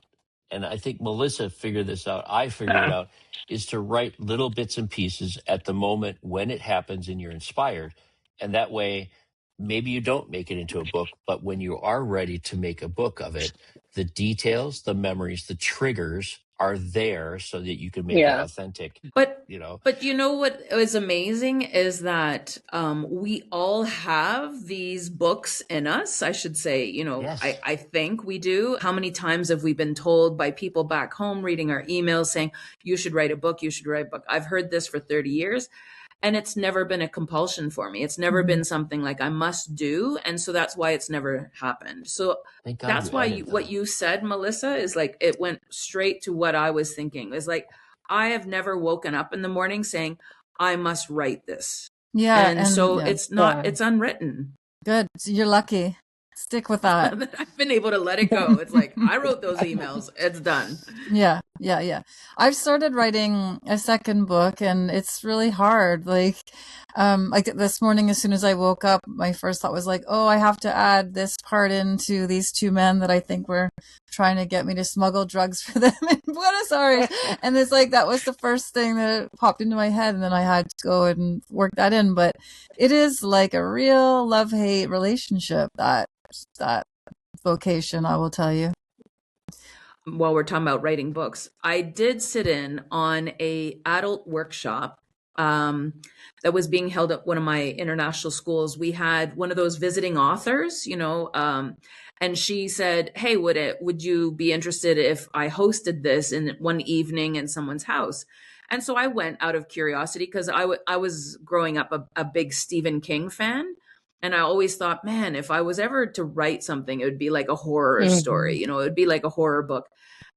and I think Melissa figured this out. I figured it out, is to write little bits and pieces at the moment when it happens and you're inspired. And that way, maybe you don't make it into a book, but when you are ready to make a book of it, the details, the memories, the triggers are there so that you can make it authentic. But you know what is amazing is that we all have these books in us, I should say. Yes. I think we do. How many times have we been told by people back home reading our emails saying, you should write a book, you should write a book? I've heard this for 30 years. And it's never been a compulsion for me. It's never been something like I must do. And so that's why it's never happened. So that's why what you said, Melissa, is like, it went straight to what I was thinking. It's like, I have never woken up in the morning saying, I must write this. Yeah. And so it's not, it's unwritten. Good. You're lucky. Stick with that. I've been able to let it go. It's like, I wrote those emails. It's done. Yeah. I've started writing a second book, and it's really hard. Like this morning, as soon as I woke up, my first thought was like, oh, I have to add this part into these two men that I think were trying to get me to smuggle drugs for them in Buenos Aires. And it's like, that was the first thing that popped into my head. And then I had to go and work that in. But it is like a real love-hate relationship, that vocation, I will tell you. While we're talking about writing books, I did sit in on a adult workshop that was being held at one of my international schools. We had one of those visiting authors, and she said, hey, would you be interested if I hosted this in one evening in someone's house? And so I went out of curiosity, because I was growing up a big Stephen King fan. And I always thought, man, if I was ever to write something, it would be like a horror story, it would be like a horror book.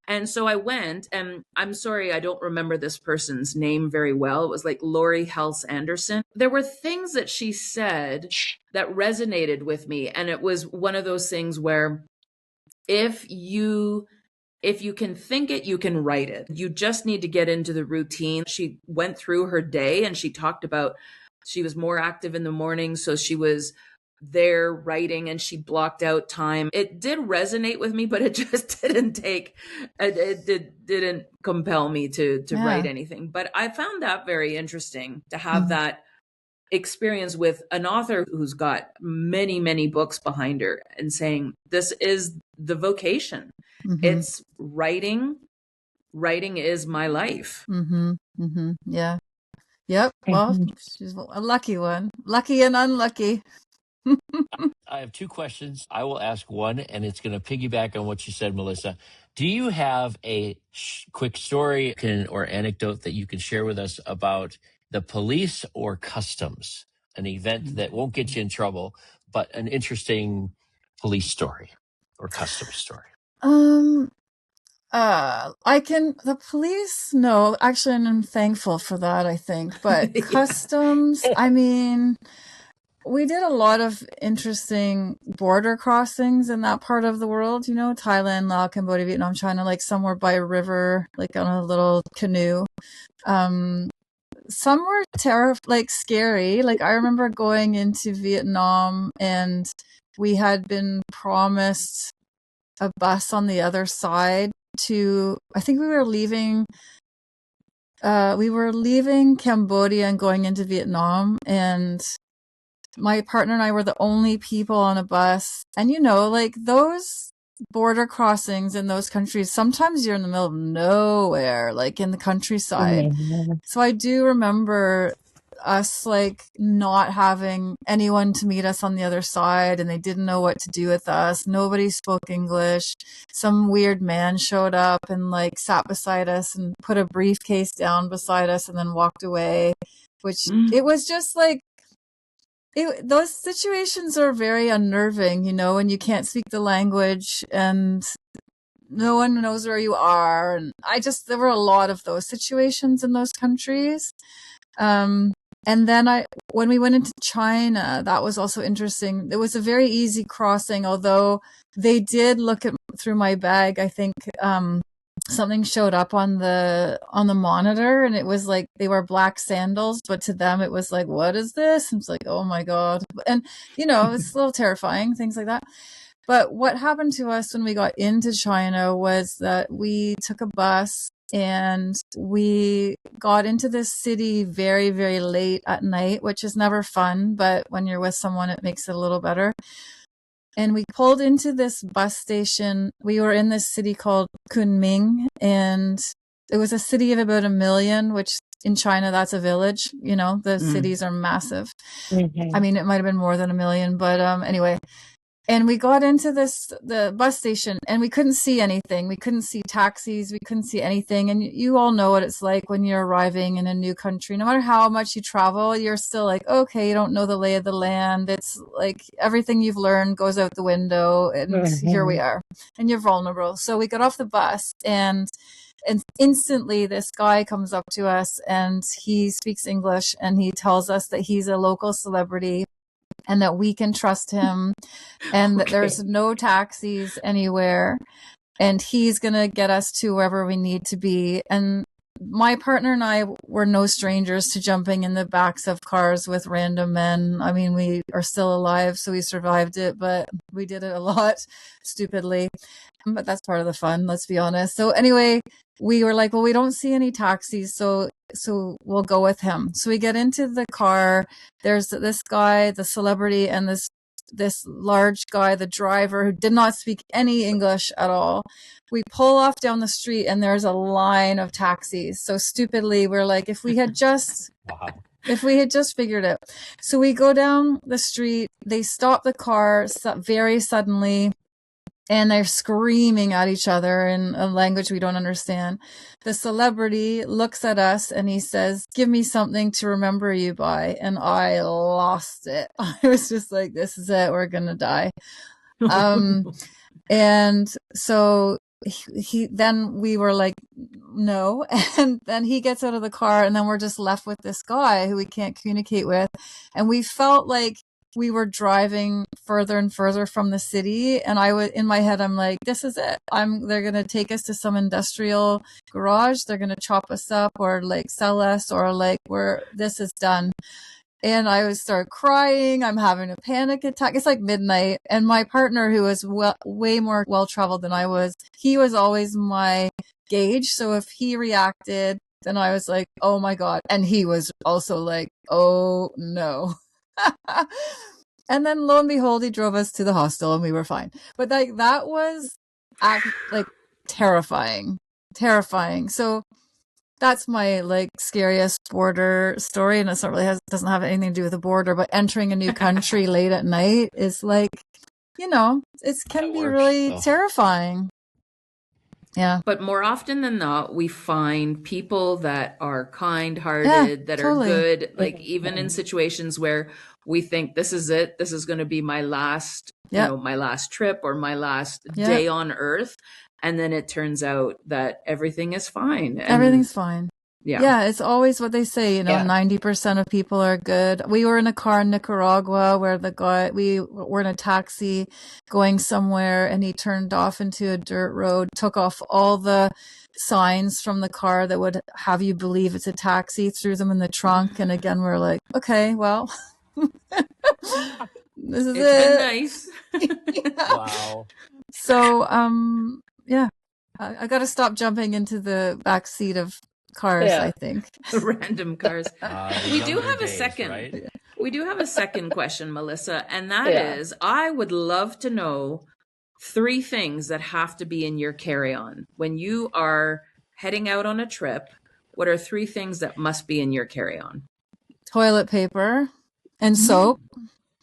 And so I went, and I'm sorry, I don't remember this person's name very well. It was like Laurie Helse Anderson. There were things that she said that resonated with me. And it was one of those things where if you can think it, you can write it. You just need to get into the routine. She went through her day, and she talked about she was more active in the morning. So she was there writing, and she blocked out time. It did resonate with me, but it just didn't compel me to write anything. But I found that very interesting, to have that experience with an author who's got many, many books behind her, and saying, this is the vocation. It's writing. Writing is my life. Yeah. Yep. Well, she's a lucky one. Lucky and unlucky. I have two questions. I will ask one, and it's going to piggyback on what you said, Melissa. Do you have a quick story or anecdote that you can share with us about the police or customs, an event that won't get you in trouble, but an interesting police story or customs story? The police, no, actually, and I'm thankful for that, I think. But customs, I mean, we did a lot of interesting border crossings in that part of the world, Thailand, Laos, Cambodia, Vietnam, China, like somewhere by a river, like on a little canoe. Some were scary. Like, I remember going into Vietnam, and we had been promised a bus on the other side I think we were leaving Cambodia and going into Vietnam, and my partner and I were the only people on a bus. And like those border crossings in those countries, sometimes you're in the middle of nowhere, like in the countryside. So I do remember us like not having anyone to meet us on the other side, and they didn't know what to do with us. Nobody spoke English. Some weird man showed up and like sat beside us and put a briefcase down beside us and then walked away, which it was just like, those situations are very unnerving, when you can't speak the language and no one knows where you are. And there were a lot of those situations in those countries. And then when we went into China, that was also interesting. It was a very easy crossing, although they did look through my bag. I think something showed up on the monitor, and it was like they were black sandals, but to them it was like, what is this? And it's like, oh my God. And it's a little terrifying, things like that. But what happened to us when we got into China was that we took a bus, and we got into this city very, very late at night, which is never fun, but when you're with someone, it makes it a little better. And we pulled into this bus station. We were in this city called Kunming, and it was a city of about 1 million, which in China, that's a village. The cities are massive. I mean, it might have been more than 1 million, but anyway. And we got into the bus station, and we couldn't see anything. We couldn't see taxis. We couldn't see anything. And you all know what it's like when you're arriving in a new country. No matter how much you travel, you're still like, okay, you don't know the lay of the land. It's like everything you've learned goes out the window, and here we are. And you're vulnerable. So we got off the bus, and instantly this guy comes up to us, and he speaks English, and he tells us that he's a local celebrity. and that we can trust him, and that there's no taxis anywhere, and he's going to get us to wherever we need to be. And my partner and I were no strangers to jumping in the backs of cars with random men. I mean, we are still alive, so we survived it, but we did it a lot stupidly. But that's part of the fun, let's be honest. So anyway, we were like, well, we don't see any taxis, so we'll go with him. So we get into the car. There's this guy, the celebrity, and this large guy, the driver, who did not speak any English at all. We pull off down the street and there's a line of taxis. So stupidly, we're like, if we had just figured it. So we go down the street, they stop the car very suddenly, and they're screaming at each other in a language we don't understand. The celebrity looks at us and he says, "Give me something to remember you by." And I lost it. I was just like, this is it. We're going to die. And so then we were like, no. And then he gets out of the car, and then we're just left with this guy who we can't communicate with. And we felt like we were driving further and further from the city. And in my head, I'm like, this is it. They're going to take us to some industrial garage. They're going to chop us up or like sell us, or like this is done. And I would start crying. I'm having a panic attack. It's like midnight. And my partner, who was way more well-traveled than I was, he was always my gauge. So if he reacted, then I was like, oh my God. And he was also like, oh no. And then lo and behold, he drove us to the hostel and we were fine. But like, that was like terrifying. So that's my like scariest border story. And it's not really doesn't have anything to do with the border, but entering a new country late at night is like, it can be really terrifying. Yeah. But more often than not, we find people that are kind-hearted, that totally are good, like even in situations where we think this is it, this is going to be my last, my last trip or my last day on earth. And then it turns out that everything is fine. Everything's fine. Yeah, it's always what they say, 90% of people are good. We were in a car in Nicaragua where we were in a taxi going somewhere, and he turned off into a dirt road, took off all the signs from the car that would have you believe it's a taxi, threw them in the trunk. And again, we're like, okay, well, this is it's it. Been nice. Wow. So, I got to stop jumping into the back seat of cars, I think. Random cars. We do have a second. Right? We do have a second question, Melissa, and that is, I would love to know 3 things that have to be in your carry-on when you are heading out on a trip. What are 3 things that must be in your carry-on? Toilet paper and soap,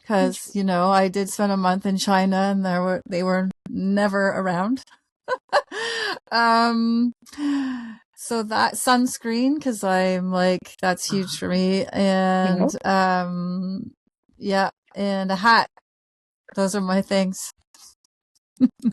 because I did spend a month in China, and they were never around. So that sunscreen, because I'm like, that's huge for me. And, and a hat. Those are my things.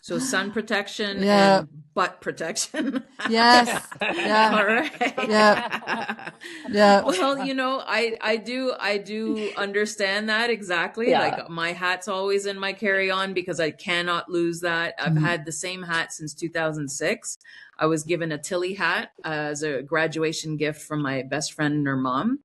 So sun protection and butt protection. Yes. Yeah. All right. Yeah. Yeah. Well, I do understand that exactly. Yeah. Like my hat's always in my carry-on because I cannot lose that. I've had the same hat since 2006. I was given a Tilly hat as a graduation gift from my best friend and her mom.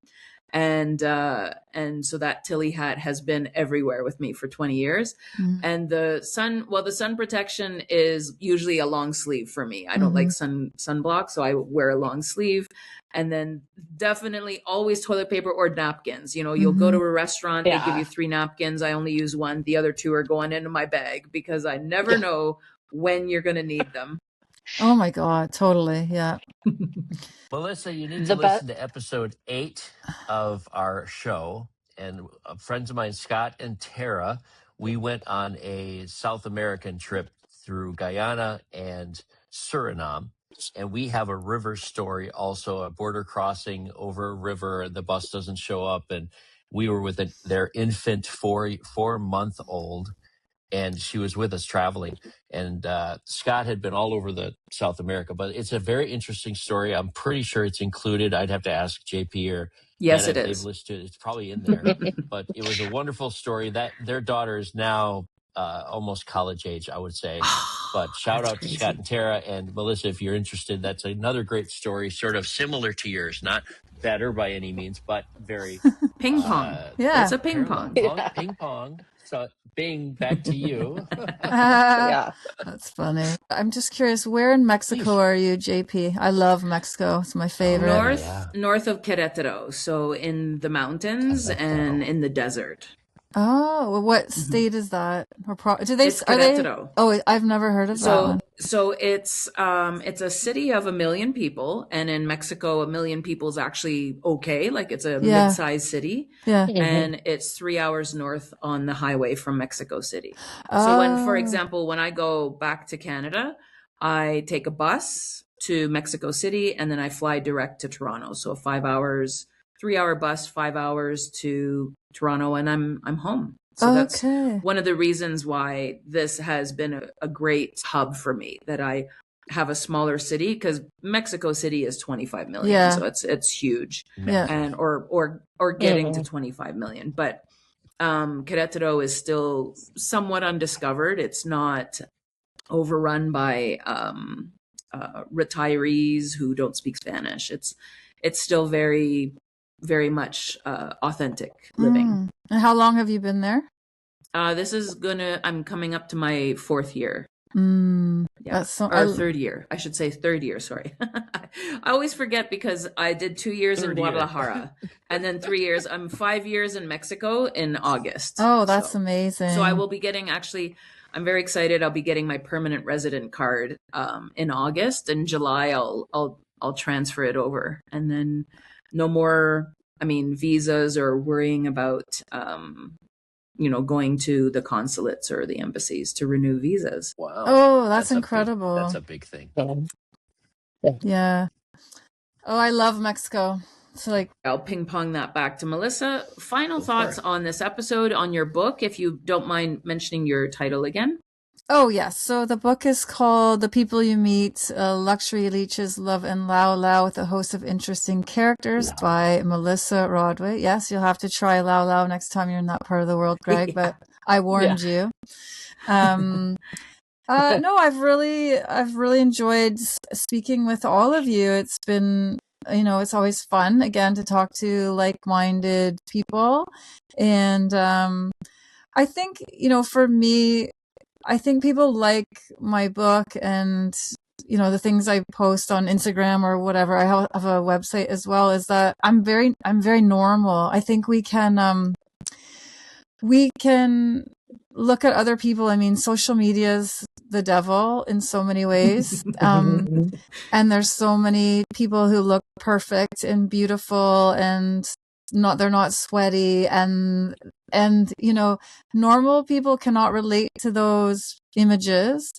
And so that Tilly hat has been everywhere with me for 20 years. Mm-hmm. And the sun protection is usually a long sleeve for me. I don't like sunblock, so I wear a long sleeve. And then definitely always toilet paper or napkins. You'll go to a restaurant, they give you 3 napkins. I only use 1. The other 2 are going into my bag because I never know when you're going to need them. Oh my God, totally. Yeah. Melissa, you need to listen to episode 8 of our show. And friends of mine, Scott and Tara, we went on a South American trip through Guyana and Suriname. And we have a river story, also a border crossing over a river, and the bus doesn't show up. And we were with their infant 4-month-old. and she was with us traveling. And Scott had been all over the South America, but it's a very interesting story. I'm pretty sure it's included. I'd have to ask JP or Yes, Hannah it if they've is. listed it. It's probably in there. But it was a wonderful story. That their daughter is now almost college age, I would say. But shout out to Scott and Tara and Melissa if you're interested. That's another great story, sort of similar to yours, not better by any means, but very ping pong. Yeah, it's a ping pong. Ping pong. So, Bing, back to you. Yeah. That's funny. I'm just curious, where in Mexico are you, JP? I love Mexico. It's my favorite. North of Querétaro, so in the mountains and in the desert. Oh, well, what state is that? Or it's Querétaro. Oh, I've never heard of that one. So it's a city of 1 million people, and in Mexico, 1 million people is actually okay. Like it's a mid-sized city, and it's 3 hours north on the highway from Mexico City. So for example, when I go back to Canada, I take a bus to Mexico City, and then I fly direct to Toronto. So 5 hours, 3-hour bus, 5 hours to Toronto, and I'm home. So that's one of the reasons why this has been a great hub for me, that I have a smaller city, because Mexico City is 25 million. So it's huge. And or getting to 25 million. But Querétaro is still somewhat undiscovered. It's not overrun by retirees who don't speak Spanish. It's still very, very much authentic living. And how long have you been there? I'm coming up to my 4th year. That's third year. I should say third year, sorry. I always forget because I did 2 years in Guadalajara and then 3 years. I'm 5 years in Mexico in August. Oh, that's amazing. So I will be getting, I'm very excited. I'll be getting my permanent resident card in August. In July, I'll transfer it over, and then no more, visas or worrying about, going to the consulates or the embassies to renew visas. Wow. Oh, that's incredible. That's a big thing. Yeah. Oh, I love Mexico. So I'll ping pong that back to Melissa. Final thoughts on this episode, on your book, if you don't mind mentioning your title again. Oh, yes. So the book is called The People You Meet, Luxury, Leeches, Love, and Lao-Lao with a host of interesting characters by Melissa Rodway. Yes, you'll have to try Lao-Lao next time you're in that part of the world, Greg, but I warned you. No, I've really enjoyed speaking with all of you. It's been, it's always fun, again, to talk to like-minded people. And I think, for me, I think people like my book and, the things I post on Instagram or whatever. I have a website as well, is that I'm very normal. I think we can look at other people. Social media is the devil in so many ways. And there's so many people who look perfect and beautiful and they're not sweaty, and normal people cannot relate to those images.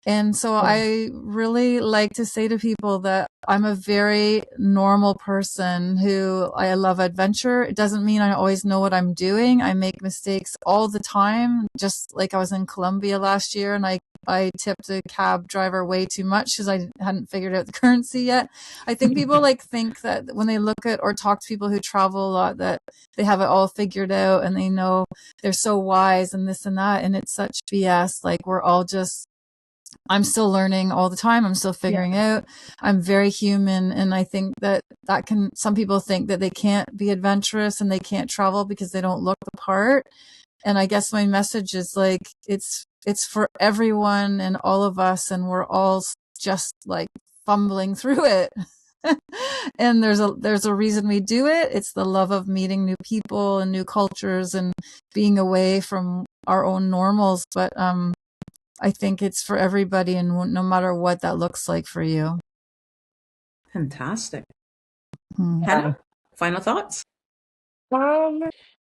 And so I really like to say to people that I'm a very normal person who I love adventure. It doesn't mean I always know what I'm doing. I make mistakes all the time. Just like I was in Colombia last year and I tipped a cab driver way too much because I hadn't figured out the currency yet. I think people think that when they look at or talk to people who travel a lot, that they have it all figured out and they know they're so wise and this and that. And it's such BS. We're all just, I'm still learning all the time. I'm still figuring out. I'm very human. And I think that some people think that they can't be adventurous and they can't travel because they don't look the part. And I guess my message is it's for everyone and all of us, and we're all just fumbling through it. And there's a reason we do it. It's the love of meeting new people and new cultures and being away from our own normals. But I think it's for everybody, and no matter what that looks like for you. Fantastic. Hannah, final thoughts?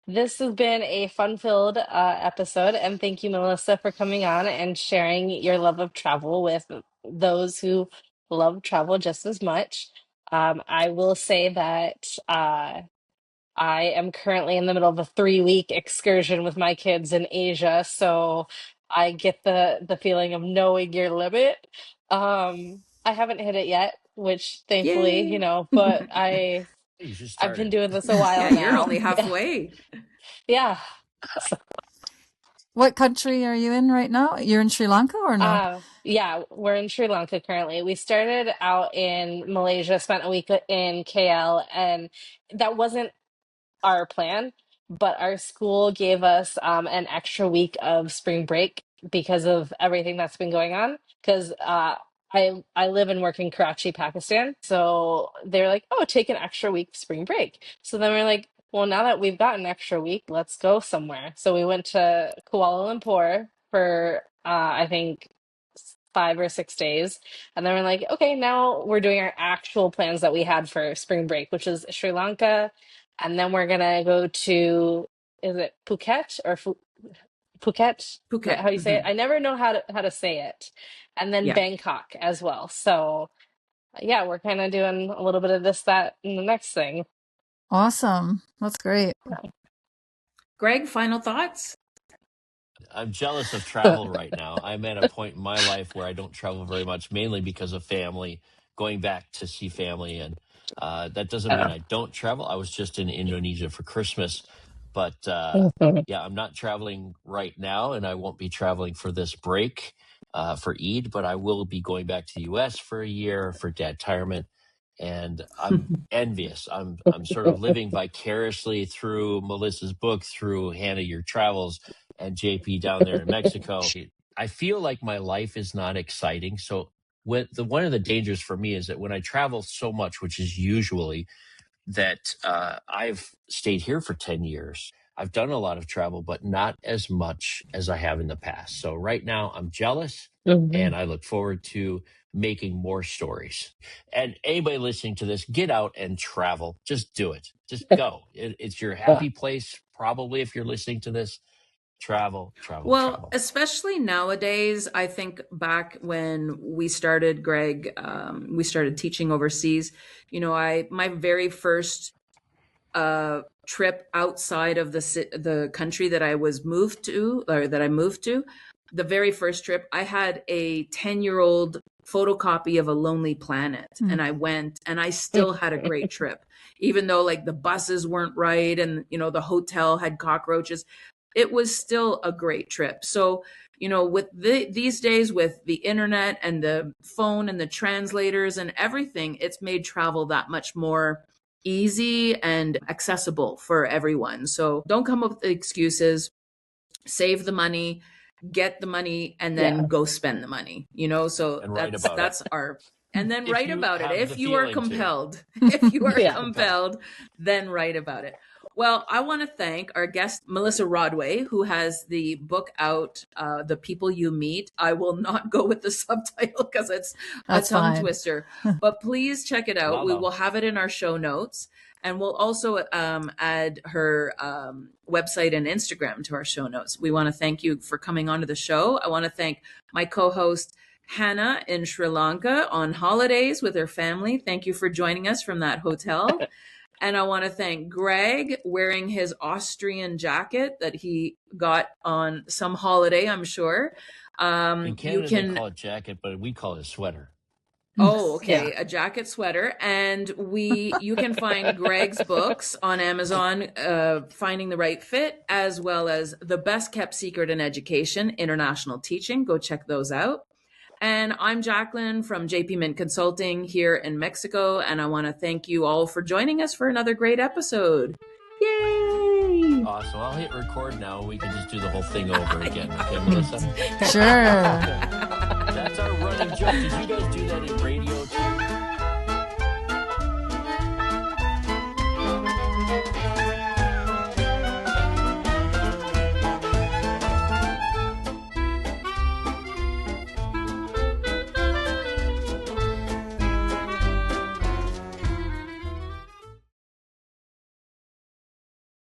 This has been a fun-filled episode, and thank you, Melissa, for coming on and sharing your love of travel with those who love travel just as much. I will say that I am currently in the middle of a 3-week excursion with my kids in Asia, so I get the feeling of knowing your limit. I haven't hit it yet, which thankfully, Yay. but You just I've been started. doing this a while Yeah, you're now. only halfway. Yeah. What country are you in right now? You're in Sri Lanka or no? Yeah, we're in Sri Lanka currently. We started out in Malaysia, spent a week in KL, and that wasn't our plan, but our school gave us an extra week of spring break because of everything that's been going on. Because I live and work in Karachi, Pakistan, so they're like, "Oh, take an extra week spring break." So then we're like, "Well, now that we've got an extra week, let's go somewhere." So we went to Kuala Lumpur for I think 5 or 6 days, and then we're like, "Okay, now we're doing our actual plans that we had for spring break, which is Sri Lanka." And then we're gonna go to, is it Phuket or Phuket? Is that Phuket. how you say it? I never know how to say it. And then Yeah. Bangkok as well. So yeah, we're kind of doing a little bit of this, that, and the next thing. Awesome. That's great. Greg, final thoughts? I'm jealous of travel right now. I'm at a point in my life where I don't travel very much, mainly because of family, going back to see family. And that doesn't mean I don't travel. I was just in Indonesia for Christmas. But yeah, I'm not traveling right now, and I won't be traveling for this break for Eid, but I will be going back to the U.S. for a year for dadtirement. And I'm envious. I'm sort of living vicariously through Melissa's book, through Hannah, your travels, and JP down there in Mexico. I feel like my life is not exciting. So one of the dangers for me is that when I travel so much, which is usually that I've stayed here for 10 years. I've done a lot of travel, but not as much as I have in the past. So right now I'm jealous and I look forward to making more stories. And anybody listening to this, get out and travel. Just do it. Just go. It's your happy place. Probably if you're listening to this, travel. Well, especially nowadays, I think back when we started, Greg, we started teaching overseas. You know, my very first trip outside of the country that I moved to, the very first trip, I had a 10-year-old photocopy of A Lonely Planet, and I went, and I still had a great trip, even though like the buses weren't right, and you know the hotel had cockroaches. It was still a great trip. So, you know, with these days with the internet and the phone and the translators and everything, it's made travel that much more easy and accessible for everyone. So don't come up with excuses, save the money, get the money, and then go spend the money, you know? So that's our, and then write about it. If you are compelled, if you are compelled, then write about it. Well, I want to thank our guest, Melissa Rodway, who has the book out, The People You Meet. I will not go with the subtitle because it's a tongue twister, but please check it out. Lao-Lao. We will have it in our show notes. And we'll also add her website and Instagram to our show notes. We want to thank you for coming onto the show. I want to thank my co-host, Hannah, in Sri Lanka on holidays with her family. Thank you for joining us from that hotel. And I want to thank Greg, wearing his Austrian jacket that he got on some holiday, I'm sure. In Canada, they call it jacket, but we call it a sweater. Oh, okay. Yeah. A jacket sweater. And you can find Greg's books on Amazon, Finding the Right Fit, as well as The Best Kept Secret in Education, International Teaching. Go check those out. And I'm Jacqueline from JP Mint Consulting here in Mexico. And I want to thank you all for joining us for another great episode. Yay! Awesome. I'll hit record now. We can just do the whole thing over again. Okay, Melissa? Sure. That's our running joke. Did you guys do that in radio too?